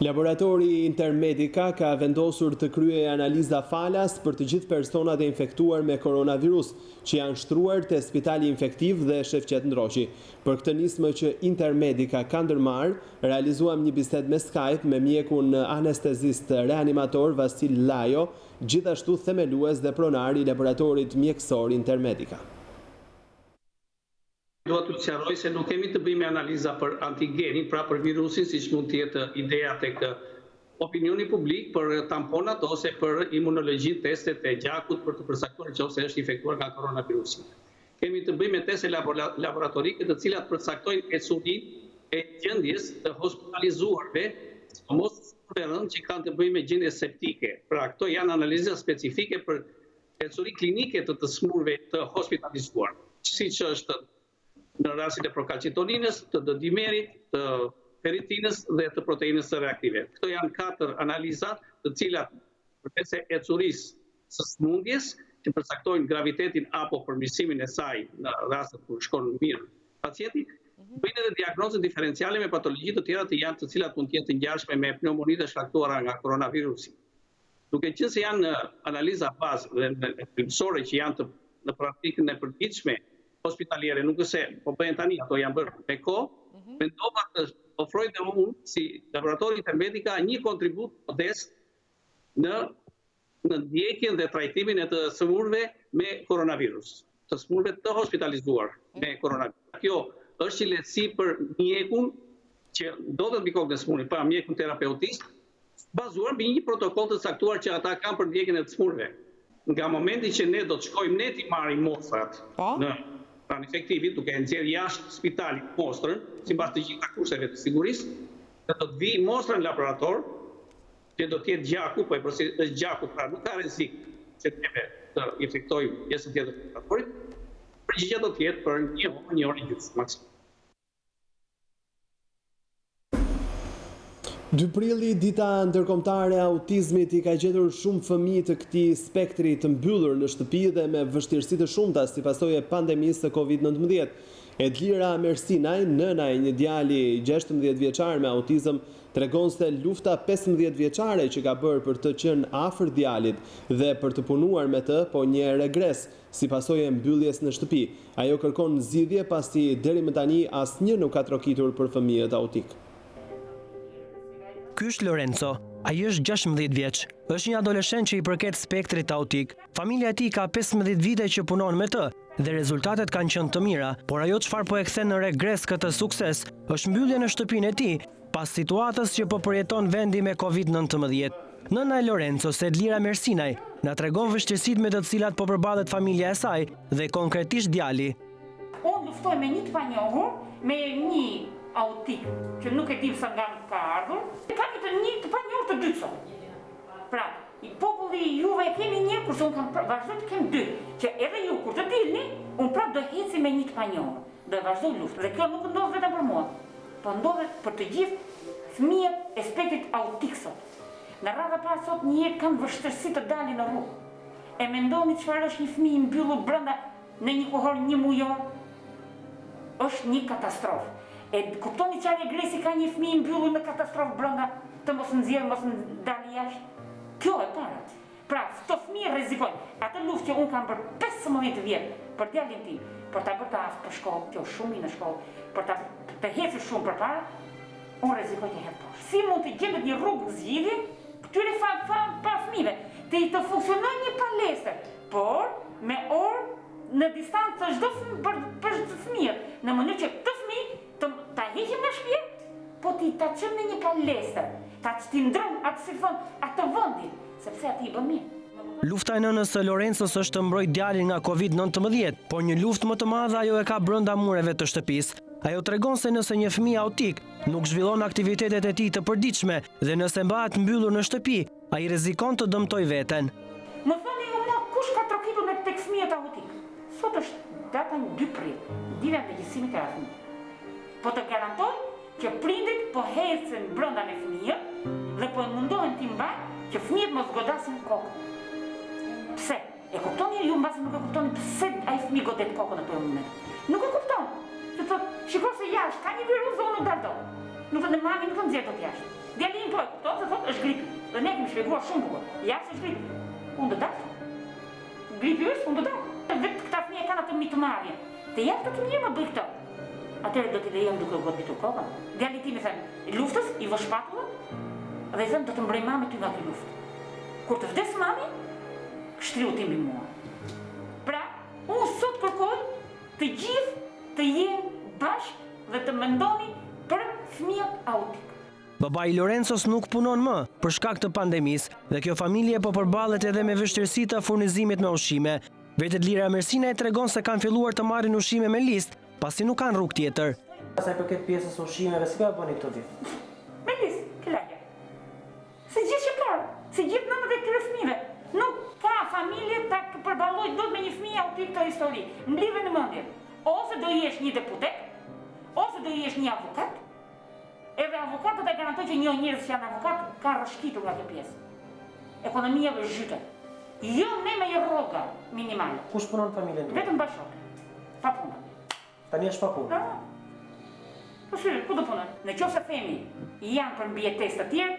Laboratori Intermedica ka vendosur të kryej analiza falas për të gjithë personat e infektuar me koronavirus që janë shtruar te Spitali Infektiv dhe Shefqet Ndroqi. Për këtë nismë që Intermedica ka ndërmarrë, realizuam një bisedë me Skype me mjekun anestezist reanimator Vasil Lajo, gjithashtu themelues dhe pronar i laboratorit mjekësor Intermedica. Dua të sqaroj se nuk kemi të bëjmë analiza për antigenin, pra për virusin, siç mund të jetë ideja tek opinioni publik për tamponat ose për imunologjin, testet e gjakut për të përcaktuar nëse është infektuar nga koronavirusi. Kemi të bëjmë me teste laboratorike të cilat përcaktojnë ecurinë e gjendjes të hospitalizuarve, sidomos që kanë të bëjmë me gjendje septike. Pra këto janë analiza specifike për ecuri klinike të të smurve të hospitalizuar, siç është në rastin e prokalcitoninës, të dimerit, të peritinës dhe të proteinës së reaktive. Këto janë 4 analiza të cilat përveç ecurisë së smundjes që përcaktojnë gravitetin apo përmirësimin e saj në rastet kur shkon mirë pacienti, bëjnë edhe diagnozë diferenciale me patologji të tjera të cilat mund të jenë të ngjashme me pneumonitë e shkaktuara nga koronavirusi. Duke qenë se janë analiza bazë dhe kryesore që janë në praktikën e përditshme hospitaliere, nuk se po bëhen tani, ato janë bërë me kohë, mendova të ofroj dhe unë si laboratori Intermedica një kontribut modest në ndjekjen dhe trajtimin e të smurve me koronavirus, të smurve të hospitalizuar me koronavirus. Kjo është një lehtësi për mjekun që do të mbi kokën e smurve, pra mjekun terapeutist, bazuar mbi një protokoll të caktuar që ata kanë për ndjekjen e të smurve. Nga momenti që ne do të shkojmë ne t'i marrim mostrat në pranë efektivit, duke nxjerrë jashtë spitalit mostrën, sipas të gjitha kurseve të sigurisë, do të vijë mostra në laborator, që do të jetë gjaku, po e përse është gjaku, pra nuk ka rrezik që neve të infektojmë pjesën tjetër të laboratorit, përgjigjja do të jetë për një orë gjysmë maksimum. 2 prilli, dita ndërkombëtare e autizmit, i ka gjetur shumë fëmijë të këtij spektri të mbyllur në shtëpi dhe me vështirësi të shumta si pasojë e pandemisë së Covid-19. Edlira Mersinaj, nëna e një djali 16 vjeçar me autizëm, tregon se lufta 15 vjeçare që ka bërë për të qenë afër djalit dhe për të punuar me të, po një regres si pasojë e mbylljes në shtëpi. Ajo kërkon zgjidhje pasi deri më tani asnjë nuk ka trokitur për fëmijët autik. Ky është Lorenzo, ai është 16 vjeç, është një adoleshent që i përket spektrit autik. Familja e tij ka 15 vite që punon me të dhe rezultatet kanë qenë të mira, por ajo çfarë po e kthen në regres këtë sukses është mbyllja në shtëpinë e tij pas situatës që po përjeton vendi me Covid-19. Nëna e Lorenzo, Edlira Mersinaj, na tregon vështirësitë me të cilat po përballet familja e saj dhe konkretisht djali. Unë luftoj me një të panjohur, me një autik, që nuk e dim sa nga ka ardhur, ka një të panjohur të dytë sot. Pra, populli juve e kemi një, kurse unë kam vazhdoj të kem 2, që edhe ju kur të dilni, unë prap do heci me një të panjohur, do e vazhdoj luftë. Dhe kjo nuk ndodh vetëm për mua, po ndodhet për të gjithë fëmijët e spektrit autik sot. Në radha pra sot një kanë vështirësi të dalin në rrugë. E mendoni çfarë është një fëmijë i mbyllur brenda në një kohor 1 mujor? Është një katastrofë. E kuptoni çfarë regresi ka një fëmijë i mbyllur në katastrofë brenda të mos nxjerrë, mos dalë jashtë? Kjo e para. Pra, këto fëmijë rrezikojnë. Atë luftë që unë kam për 15 vjet për djalin tim, për ta bërë të aftë për shkollë, kjo shumë në shkollë, për të hecur shumë përpara, unë rrezikoj të hedh poshtë. Si mund të gjendet një rrugë zgjidhje këtyre pa fëmijëve, të funksionojë një palestër, por me orë në distancë të çdo për fëmijët, në mënyrë që të fëmijë ta heqim nga shtëpia, po ta çojmë në një palestër, ta çtindrojmë atë vendin, sepse aty i bën mirë. Lufta e nënës së Lorencës është të mbrojtë djalin nga Covid-19, por një luftë më të madhe ajo e ka brenda mureve të shtëpisë. Ajo tregon se nëse një fëmijë autik nuk zhvillon aktivitetet e tij të përditshme dhe nëse mbahet mbyllur në shtëpi, ai rrezikon të dëmtojë veten. Më thoni mua kush ka trokitur tek fëmijët autik? Sot është data 2 prill, dita e përgjegjësimit të fëmijëve. Po të garantoj që prindrit po hecën brenda me fëmijët dhe po mundohen të mbajnë që fëmijët mos godasin kokën. Pse? E kuptoni ju mbasi nuk e kuptoni pse ai fëmijë godet kokën në këtë moment. Nuk e kupton. Se thotë, shikoj se jashtë ka një virus dhe unë nuk dal dot. Nuk në mami nuk nxjerr dot jashtë. Djalin po e kupton se thotë është gripi. Dhe ne kemi shpjeguar shumë bukur. Jashtë është gripi. Unë do dal. Gripi është, unë do dal. Vetë këta fëmijë kanë atë mitmarrje. Të jap të mirë më bëj këtë. Atëherë do t'i lejojmë duke goditur kokën. Djali tim i thënë, luftës i vë shpatullën dhe i thënë do të mbrej mami ty nga kjo luftë. Kur të vdes mami, shtriu tim i mua. Pra, unë sot kërkoj të gjithë të jenë bashkë dhe të mendoni për fëmijët autik. Babai i Lorencos nuk punon më për shkak të pandemisë dhe kjo familje po përballet edhe me vështirësi të furnizimit me ushqime. Vetë Lira Mersina e tregon se kanë filluar të marrin ushqime me listë, pasi nuk kanë rrugë tjetër. Sa i përket pjesës ushqimeve, si ka bëni këtë vit? Me listë, këllagja. Si gjithë shqiptarë, si gjithë nënët e këtyre fëmijëve. Nuk ka familje ta përballojë dot me një fëmijë autik këtë histori. Mblidhe në mendje. Ose do jesh një deputet, ose do jesh një avokat. Edhe avokatët e garantoj që një njerëz që janë avokat ka rrëshqitur nga kjo pjesë. Ekonomia vë zhytet. Jo ne me rroga minimale. Kush punon në familjen tuaj? Vetëm bashkë. Pa punë. Tani është pa punë. Po shi, ku do punën? Në qoftë se themi janë për mbijetesë të tjerë,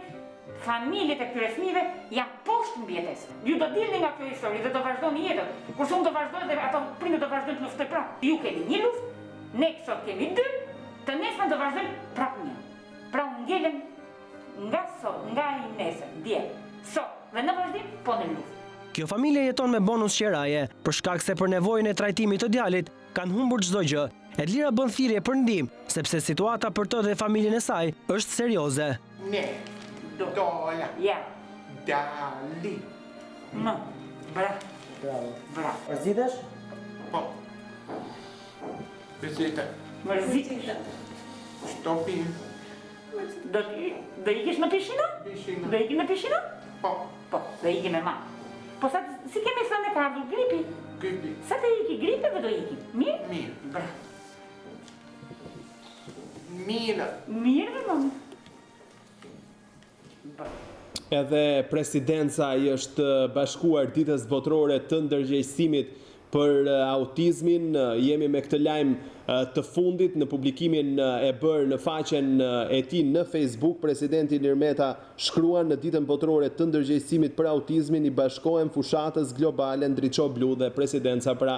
familjet e këtyre fëmijëve janë poshtë mbijetesë. Ju do dilni nga kjo histori dhe do vazhdoni jetën. Kurse unë do vazhdoj dhe ato prindët do vazhdojnë të luftojnë prapë. Ju keni një luftë, ne sot kemi 2, të nesër do vazhdojmë prapë një. Pra unë ngelem nga sot, nga i nesër, dje, sot dhe në vazhdim po në luftë. Kjo familje jeton me bonus qeraje, për shkak se për nevojën e trajtimit të djalit kanë humbur çdo gjë. Edlira bën thirrje për ndihmë, sepse situata për të dhe familjen e saj është serioze. Ne doja dali. Më, bra. Bra. Mërzitesh? Po. Mërzite. Mërzite. Shtopi. Do ikish në pishinë? Do ikim në pishinë? Po. Po, do ikim me ma. Po sa si kemi thënë ka ardhur gripi? Gripi. Sa të iki gripi dhe do ikim? Mirë? Mirë. Bra. Mirë. Mirë, më. Edhe presidenca i është bashkuar ditës botërore të ndërgjegjësimit për autizmin. Jemi me këtë lajm të fundit në publikimin e bërë në faqen e tij në Facebook. Presidenti Ilir Meta shkruan në ditën botërore të ndërgjegjësimit për autizmin i bashkohen fushatës globale ndriço blu dhe presidenca pra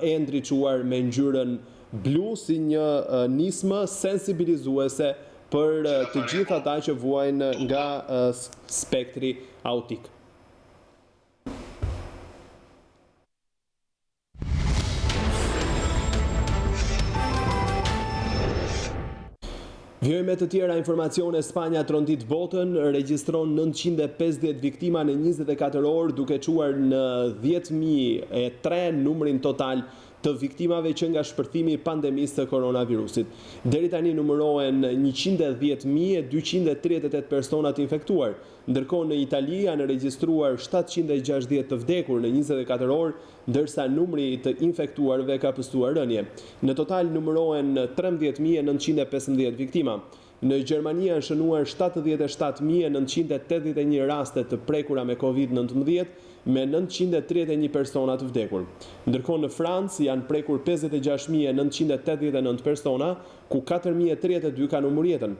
e ndriçuar me ngjyrën blu si një nismë sensibilizuese për të gjithë ata që vuajnë nga spektri autik. Vjojmë me të tjera informacione. Spanja trondit botën, regjistron 950 viktima në 24 orë, duke quar në 10.003 numrin total të viktimave që nga shpërthimi i pandemisë të koronavirusit. Deri tani numërohen 110.238 personat infektuar, ndërkohë në Itali janë regjistruar 760 të vdekur në 24 orë, ndërsa numri të infektuarve ka pëstuar rënje. Në total numërohen 13.915 viktima. Në Gjermani janë shënuar 77.981 raste të prekura me Covid-19 me 931 persona të vdekur. Ndërkohë në Francë janë prekur 56.989 persona, ku 4.032 kanë humbur jetën.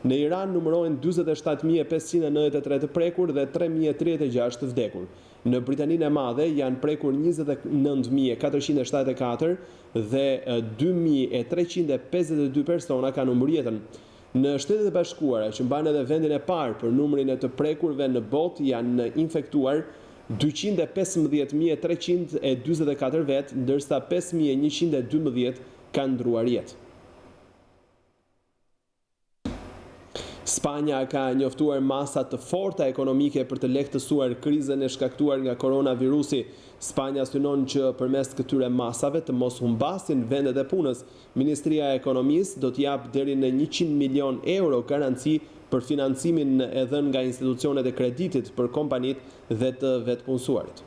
Në Iran numërohen 47.593 të prekur dhe 3.036 të vdekur. Në Britaninë e Madhe janë prekur 29.474 dhe 2.352 persona kanë humbur jetën. Në Shtetet e Bashkuara, që mban edhe vendin e parë për numrin e të prekurve në botë, janë infektuar 215.344 vet, ndërsa 5.112 kanë ndruar jetë. Spanja ka njoftuar masa të forta ekonomike për të lehtësuar krizën e shkaktuar nga koronavirusi. Spanja synon që përmes këtyre masave të mos humbasin vendet e punës. Ministria e Ekonomisë do të jap deri në 100 milion euro garanci për financimin e dhënë nga institucionet e kreditit për kompanitë dhe të vetpunësuarit.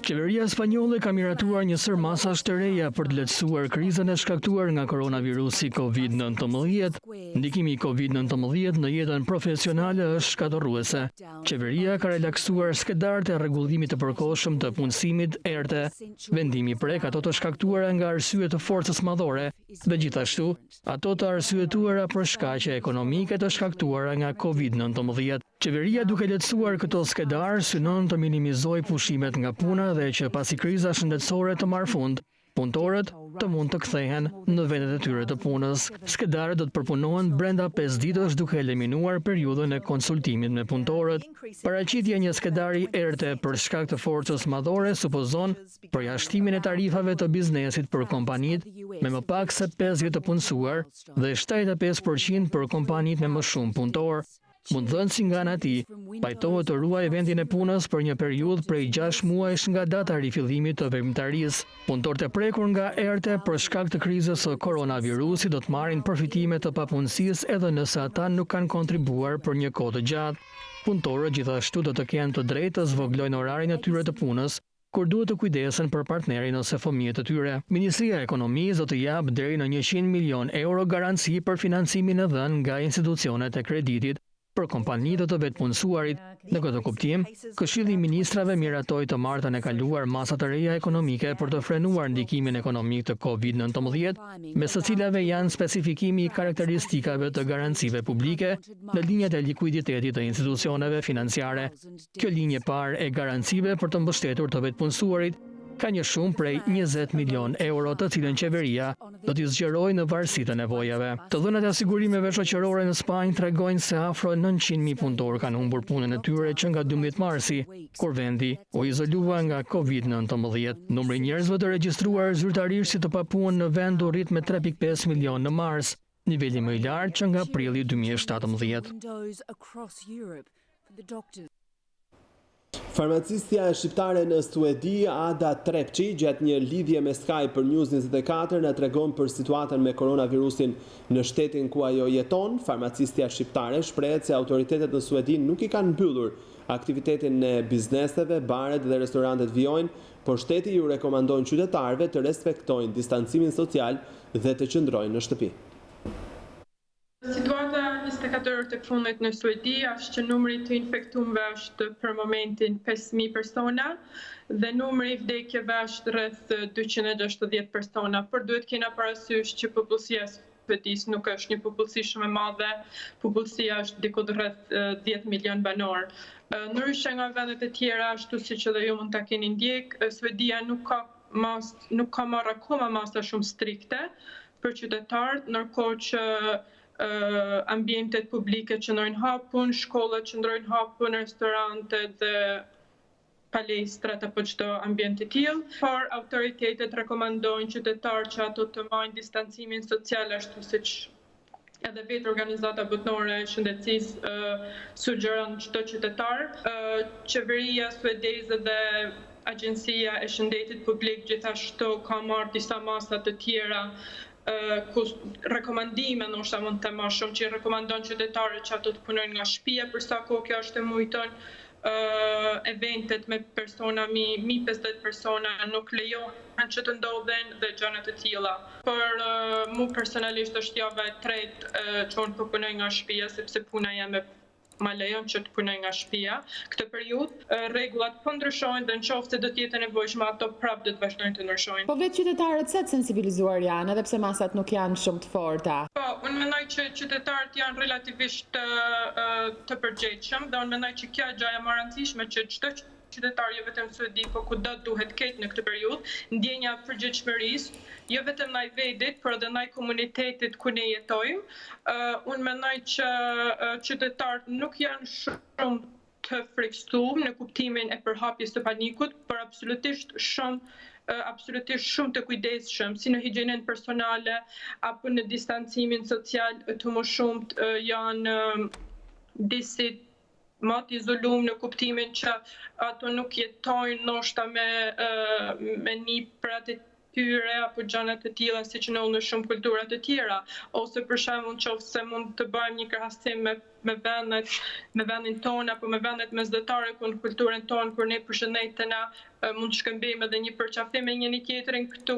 Qeveria spanjolle ka miratuar një sër masash të reja për të lehtësuar krizën e shkaktuar nga koronavirusi COVID-19. Ndikimi i COVID-19 në jetën profesionale është shkatërruese. Qeveria ka relaksuar skedarët e rregullimit të përkohshëm të punësimit erte. Vendimi prek ato të shkaktuara nga arsye të forcës madhore dhe gjithashtu ato të arsyetuara për shkaqe ekonomike të shkaktuara nga COVID-19. Qeveria duke lehtësuar këto skedar synon të minimizojë pushimet nga puna dhe që pasi kriza shëndetësore të marrë fund, punëtorët të mund të kthehen në vendet e tyre të punës. Skedarët do të përpunohen brenda 5 ditësh duke eliminuar periudhën e konsultimit me punëtorët. Paraqitja një skedari erte për shkak të forcës madhore supozon përjashtimin e tarifave të biznesit për kompanitë me më pak se 50 të punësuar dhe 75% për kompanitë me më shumë punëtor. Mundhënësi nga ana e tij pajtohet të ruajë vendin e punës për një periudhë prej 6 muajsh nga data e rifillimit të veprimtarisë. Punëtorët e prekur nga erte për shkak të krizës së koronavirusit do të marrin përfitime të papunësisë edhe nëse ata nuk kanë kontribuar për një kohë të gjatë. Punëtorët gjithashtu do të kenë të drejtë të zvoglojnë orarin e tyre të punës kur duhet të kujdesen për partnerin ose fëmijët e tyre. Ministria e Ekonomisë do të japë deri në 100 milion euro garanci për financimin e dhënë nga institucionet e kreditit për kompanitë të vetpunësuarit. Në këtë kuptim, Këshilli i Ministrave miratoi të martën e kaluar masa të reja ekonomike për të frenuar ndikimin ekonomik të COVID-19, me së cilave janë specifikimi i karakteristikave të garancive publike në linjat e likuiditetit të institucioneve financiare. Kjo linjë e parë e garancive për të mbështetur të vetpunësuarit ka një shumë prej 20 milion euro të cilën qeveria do t'i zgjerojë në varësi të nevojave. Të dhënat e asigurimeve shoqërore në Spanjë tregojnë se afro 900.000 punëtorë kanë humbur punën e tyre që nga 12 marsi, kur vendi u izolua nga COVID-19. Numri i njerëzve të regjistruar zyrtarisht si të papunë në vend u rrit me 3.5 milion në mars, niveli më i lartë që nga prilli 2017. Farmacistja shqiptare në Suedi, Ada Trepçi, gjatë një lidhje me Skype për News24, na tregon për situatën me koronavirusin në shtetin ku ajo jeton. Farmacistja shqiptare shprehet se autoritetet në Suedi nuk i kanë mbyllur aktivitetin e bizneseve, baret dhe restorantet vijojnë, por shteti ju rekomandon qytetarëve të respektojnë distancimin social dhe të qëndrojnë në shtëpi. Situata 24 orët e fundit në Suedi është që numri të infektuarve është për momentin 5.000 persona dhe numri i vdekjeve është rreth 260 persona, por duhet kena parasysh që popullsia e Suedis nuk është një popullsi shumë e madhe, popullsia është diku rreth 10 milion banor. Ndryshe nga vendet e tjera, ashtu siç edhe ju mund ta keni ndjek, Suedia nuk ka marrë akoma masa shumë strikte për qytetarët, ndërkohë që ambientet publike qëndrojnë hapun, shkollat qëndrojnë hapun, restorantet dhe palestrat apo çdo ambient i tillë, por autoritetet rekomandojnë qytetarët që ato të marrin distancimin social ashtu siç edhe vetë organizata botërore e shëndetësisë sugjeron çdo qytetar. Qeveria suedeze dhe Agjencia e Shëndetit Publik gjithashtu ka marrë disa masa të tjera ku rekomandime ndoshta mund të më shumë që rekomandon qytetarët që ato të punojnë nga shtëpia për sa kohë kjo është e mujton. Eventet me persona mi 50 persona nuk lejohen që të ndodhen dhe gjëra të tilla. Por mu personalisht është java e tretë që unë po punoj nga shtëpia sepse puna jeme ma lejon që të punoj nga shtëpia. Këtë periudhë rregullat po ndryshojnë dhe nëse do të jetë nevojshme ato prapë do të vazhdojnë të ndryshojnë. Po vetë qytetarët sa të sensibilizuar janë, edhe pse masat nuk janë shumë të forta. Po, unë mendoj që qytetarët janë relativisht të përgjegjshëm dhe unë mendoj që kjo gjë e rëndësishme që çdo qytetar jo vetëm Suedi, po kudo duhet ketë në këtë periudhë, ndjenja përgjegjshmërisë, jo vetëm ndaj vetit, por edhe ndaj komunitetit ku ne jetojmë. Unë mendoj që qytetarët nuk janë shumë të frikësuar në kuptimin e përhapjes të panikut, por absolutisht shumë të kujdesshëm, si në higjienën personale apo në distancimin social të më shumt janë disi më të izoluar në kuptimin që ato nuk jetojnë ndoshta me niprat e tyre apo gjëra të tilla siç ndodh në shumë kultura të tjera, ose për shembull nëse mund të bëjmë një krahasim me vendin tonë apo me vendet mesdhetare ku në kulturën tonë kur ne përshëndetena mund të shkëmbejmë edhe një përqafim me njëri tjetrin, këtu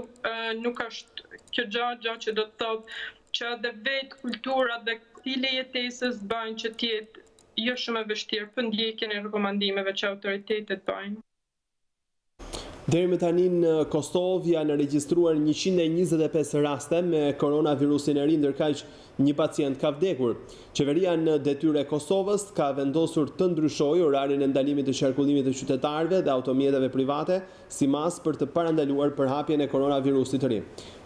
nuk është kjo gjë që do të thotë që edhe vetë kultura dhe stili jetesës bëjnë që të jetë jo shumë e vështirë për ndjekjen e rekomandimeve që autoritetet bëjnë. Deri më tani në Kosovë janë regjistruar 125 raste me koronavirusin e ri, ndërkaq një pacient ka vdekur. Qeveria në detyrë e Kosovës ka vendosur të ndryshojë orarin e ndalimit të qarkullimit të qytetarëve dhe automjeteve private si masë për të parandaluar përhapjen e koronavirusit të ri.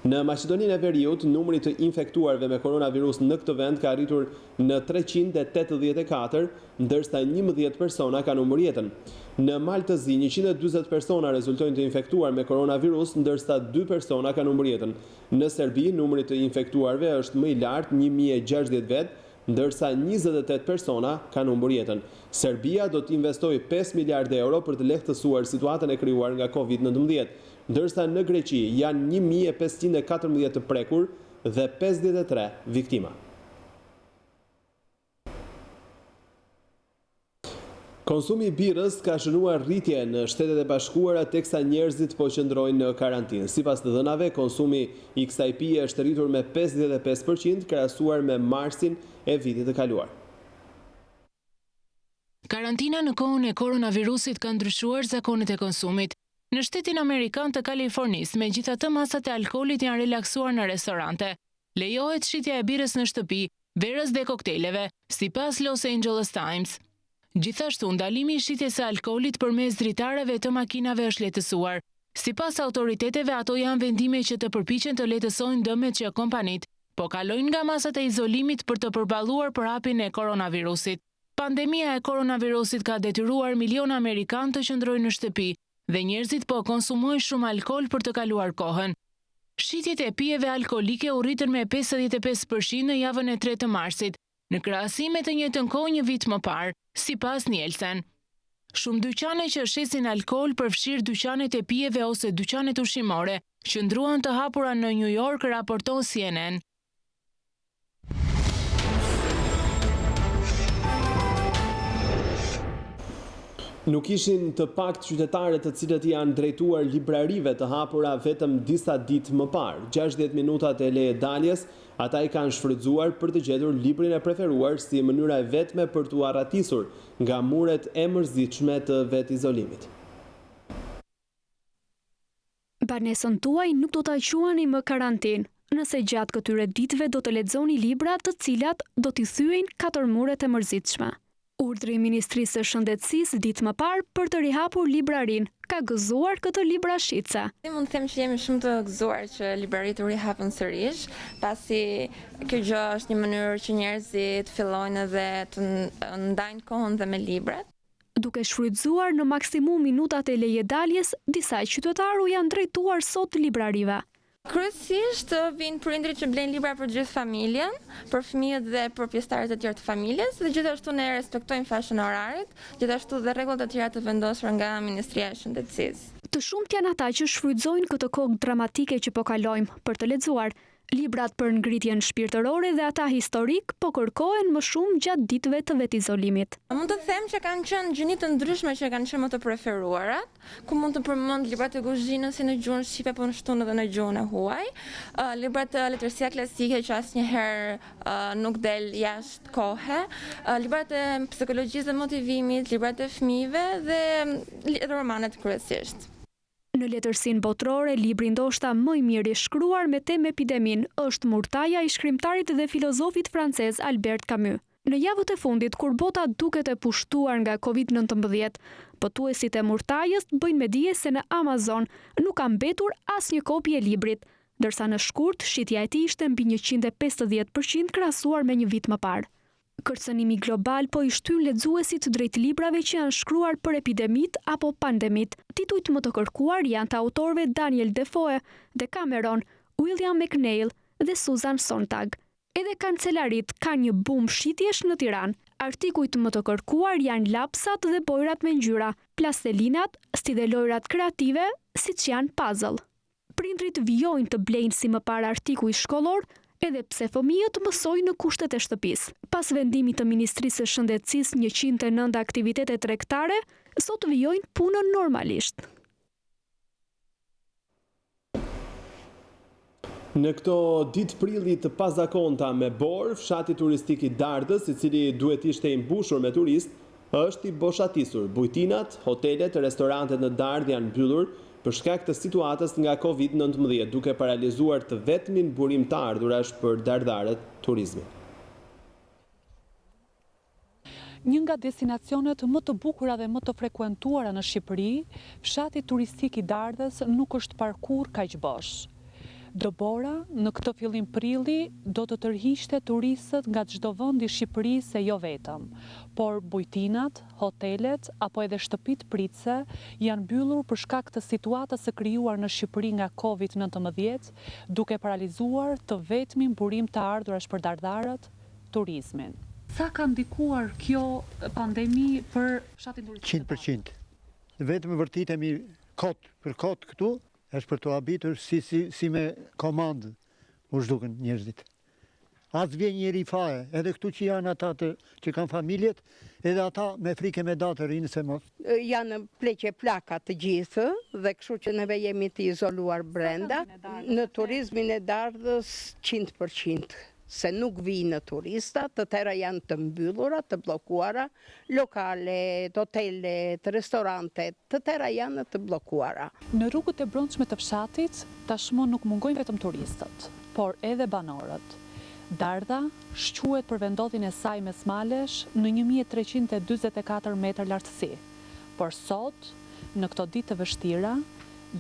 Në Maqedoninë e Veriut, numri të infektuarve me koronavirus në këtë vend ka arritur në 384, ndërsa 11 persona kanë humbur jetën. Në Maltëzi, 140 persona rezultojnë të infektuar me koronavirus, ndërsa 2 persona kanë humbur jetën. Në Serbi, numri të infektuarve është më i lartë, 1060 vet, ndërsa 28 persona kanë humbur jetën. Serbia do të investojë 5 miliardë euro për të lehtësuar situatën e krijuar nga COVID-19, ndërsa në Greqi janë 1514 të prekur dhe 53 viktima. Konsumi i birrës ka shënuar rritje në Shtetet e Bashkuara teksa njerëzit po qëndrojnë në karantinë. Sipas të dhënave, konsumi i kësaj pije është rritur me 55% krahasuar me marsin e vitit të kaluar. Karantina në kohën e koronavirusit ka ndryshuar zakonet e konsumit. Në shtetin Amerikan të Kalifornisë, megjithatë masat e alkoolit janë relaksuar në restorante. Lejohet shitja e birrës në shtëpi, verës dhe kokteleve, sipas Los Angeles Times. Gjithashtu, ndalimi i shitjes së alkoolit përmes dritareve të makinave është lehtësuar. Sipas autoriteteve, ato janë vendime që të përpiqen të lehtësojnë dëmet që kompanit po kalojnë nga masat e izolimit për të përballuar përhapjen e koronavirusit. Pandemia e koronavirusit ka detyruar miliona amerikanë të qëndrojnë në shtëpi dhe njerëzit po konsumojnë shumë alkool për të kaluar kohën. Shitjet e pijeve alkolike u rritën me 55% në javën e 3 të marsit, në krahasim me të njëjtën kohë një vit më parë, sipas Nielsen. Shumë dyqane që shesin alkool, përfshirë dyqanet e pijeve ose dyqanet ushqimore, qëndruan të hapura në New York, raporton CNN. Nuk ishin të pakt qytetarët të cilët janë drejtuar librarive të hapura vetëm disa ditë më parë. 60 minutat e leje daljes, ata i kanë shfrytzuar për të gjetur librin e preferuar si mënyra e vetme për t'u arratisur nga muret e mërzitshme të vet izolimit. Banesën tuaj nuk do ta quani më karantinë, nëse gjatë këtyre ditëve do të lexoni libra të cilat do t'i thyejnë 4 muret e mërzitshme. Urdhri i Ministrisë së Shëndetësisë ditë më parë për të rihapur librarin ka gëzuar këtë librashitse. Mund të them që jemi shumë të gëzuar që libraritë u rihapen sërish, pasi kjo gjë është një mënyrë që njerëzit fillojnë edhe të ndajnë kohën dhe me librat. Duke shfrytzuar në maksimum minutat e lejedaljes, disa qytetarë u janë drejtuar sot librarive. Kryesisht vinë prindrit që blejnë libra për gjithë familjen, për fëmijët dhe për pjesëtarët e tjerë të familjes, dhe gjithashtu ne respektojmë fashën e orarit, gjithashtu dhe rregullat e tjera të vendosura nga Ministria e Shëndetësisë. Të shumtë janë ata që shfrytëzojnë këtë kohë dramatike që po kalojmë për të lexuar. Librat për ngritjen shpirtërore dhe ata historik po kërkohen më shumë gjatë ditëve të vetizolimit. Mund të them që kanë qenë gjini të ndryshme që kanë qenë më të preferuarat, ku mund të përmend librat e kuzhinës si në gjuhën shqipe po në shtunë dhe në gjuhën e huaj, librat e letërsia klasike që asnjëherë nuk del jashtë kohe, librat e psikologjisë dhe motivimit, librat e fëmijëve dhe romanet kryesisht. Në letërsinë botërore, libri ndoshta më i mirë i shkruar me temë epidemin është Murtaja i shkrimtarit dhe filozofit francez Albert Camus. Në javët e fundit, kur bota duket e pushtuar nga Covid-19, botuesit e murtajës bëjnë me dije se në Amazon nuk ka mbetur asnjë kopje e librit, ndërsa në shkurt shitja e tij ishte mbi 150% krahasuar me një vit më parë. Kërcënimi global po i shtyn lexuesit drejt librave që janë shkruar për epidemit apo pandemit. Titujt më të kërkuar janë të autorëve Daniel Defoe, Decameron, William McNeill dhe Susan Sontag. Edhe kancelarit ka një bum shitjesh në Tiranë. Artikujt më të kërkuar janë lapsat dhe bojrat me ngjyra, plastelinat, si dhe lojrat kreative, siç janë puzzle. Prindrit vijojnë të blejnë si më parë artikuj shkollor, edhe pse fëmijët mësojnë në kushtet e shtëpisë. Pas vendimit të Ministrisë së Shëndetësisë 109 aktivitete tregtare, sot vijojnë punën normalisht. Në këto ditë prilli të pazakonta me borë, fshati turistik i Dardhës, i cili duhet ishte i mbushur me turistë, është i boshatisur. Bujtinat, hotelet, restorantet në Dardhë janë mbyllur për shkak të situatës nga Covid-19, duke paralizuar të vetmin burim të ardhurash për dardharët turizmi. Një nga destinacionet më të bukura dhe më të frekuentuara në Shqipëri, fshati turistik i Dardhës nuk është parkur kaq bosh. Dobora, në këtë fillim prilli, do të tërhiqte turistët nga çdo vend i Shqipërisë e jo vetëm, por bujtinat, hotelet apo edhe shtëpitë pritse janë mbyllur për shkak të situatës së krijuar në Shqipëri nga Covid-19, duke paralizuar të vetmin burim të ardhurash për dardharët, turizmin. Sa ka ndikuar kjo pandemi për fshatin turistik? 100%. Vetëm vërtitemi për kot këtu, është për të habitur si me komandë u zhduken njerëzit. As vjen njeri faje, edhe këtu që janë ata që kanë familjet, edhe ata me frike me datë rinë se mos. Janë pleqe plaka të gjithë dhe kështu që neve jemi të izoluar brenda. Në turizmin e Dardhës 100%. Se nuk vijnë turista, të tëra janë të mbyllura, të bllokuara, lokalet, hotelet, restorantet, të tëra janë të bllokuara. Në rrugët e brendshme të fshatit, tashmë nuk mungojnë vetëm turistët, por edhe banorët. Dardha shquhet për vendodhjen e saj mes malesh në 1344 metër lartësi, por sot, në këto ditë të vështira,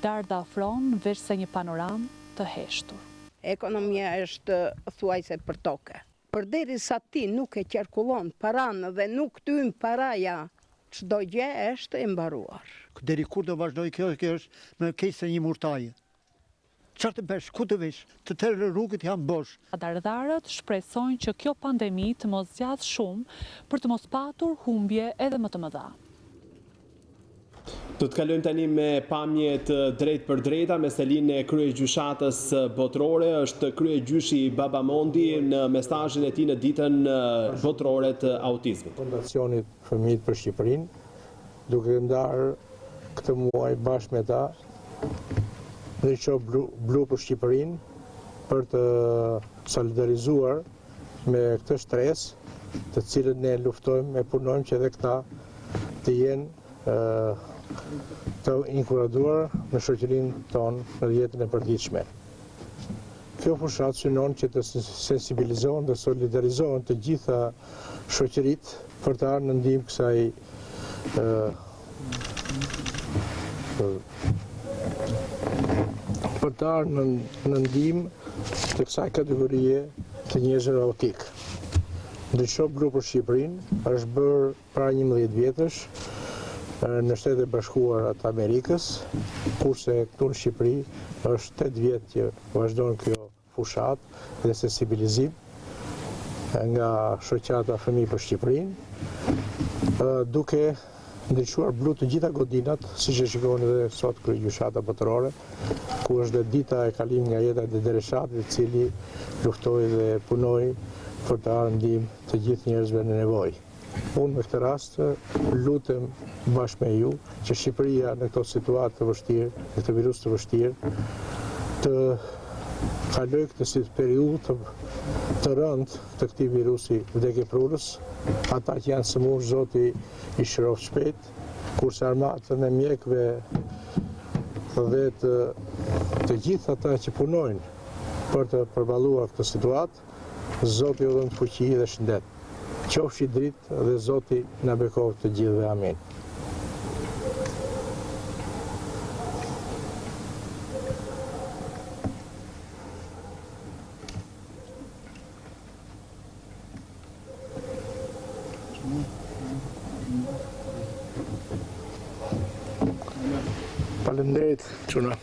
Dardha ofron veç se një panoramë të heshtur. Ekonomia është thuajse për toke. Përderisa ti nuk e qarkullon paranë dhe nuk tyn paraja, çdo gjë është e mbaruar. Deri kur do vazhdoj kjo është me keq se një murtaje. Çfarë të bësh, ku të vesh? Të tërë rrugët janë bosh. Dardharët shpresojnë që kjo pandemi të mos zgjat shumë për të mos patur humbje edhe më të mëdha. Do të kalojmë tani me pamje të drejtë për drejta me selinë e kryegjyshatës botërore. Është kryegjyshi Babamondi në mesazhin e tij në ditën botërore të autizmit. Fondacionit Fëmijët për Shqipërinë, duke ndarë këtë muaj bashkë me ta në shoh blu për Shqipërinë për të solidarizuar me këtë stres, të cilën ne luftojmë e punojmë që edhe këta të jenë të inkuraduar në shoqërinë tonë në jetën e përditshme. Kjo fushat synon që të sensibilizohen dhe solidarizohen të gjitha shoqëritë për të ardhur në ndihmë kësaj për të ardhur në ndihmë të kësaj kategorie të njerëzve autik. Ndryshon blu për Shqipërinë është bërë para 11 vjetësh në Shtetet e Bashkuara të Amerikës, kurse këtu në Shqipëri është 8 vjet që vazhdon kjo fushat dhe sensibilizim nga shoqata Fëmijë për Shqipërinë, duke ndriçuar blu të gjitha godinat, siç e shikoni edhe sot kryegjyshata botërore, ku është dhe dita e kalimit nga jeta e Dereshatit, i cili luftoi dhe punoi për të ardhur ndihmë të gjithë njerëzve në nevojë. Unë në këtë rast lutem bashkë me ju që Shqipëria në këto situatë të vështirë, në këtë virus të vështirë, të kaloj këtë periudhë të rëndë të këtij virusi vdekjeprurës. Ata që janë sëmurë, Zoti i shëroft shpejt, kurse armatën e mjekëve dhe të gjithë ata që punojnë për të përballuar këtë situatë, Zoti ju dhënë fuqi dhe shëndet. Qofshi dritë dhe Zoti na bekoft të gjithëve. Amin. Faleminderit, çuna.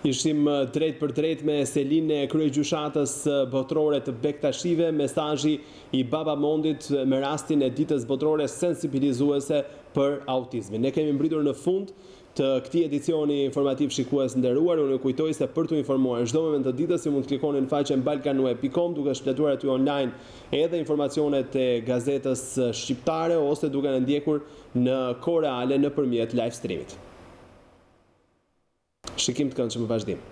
Ishim drejt për drejt me Selin e kryegjyshatës botërore të Bektashive, mesazhi i Baba Mondit me rastin e ditës botërore sensibilizuese për autizmin. Ne kemi mbritur në fund të këtij edicioni informativ, shikues nderuar. Unë kujtoj se për t'u informuar çdo moment të ditës ju mund të klikoni në faqen balkanue.com duke shpletuar aty online edhe informacionet e gazetës shqiptare ose duke na ndjekur në kohë reale nëpërmjet live streamit. Shikim të këndshëm në vazhdim.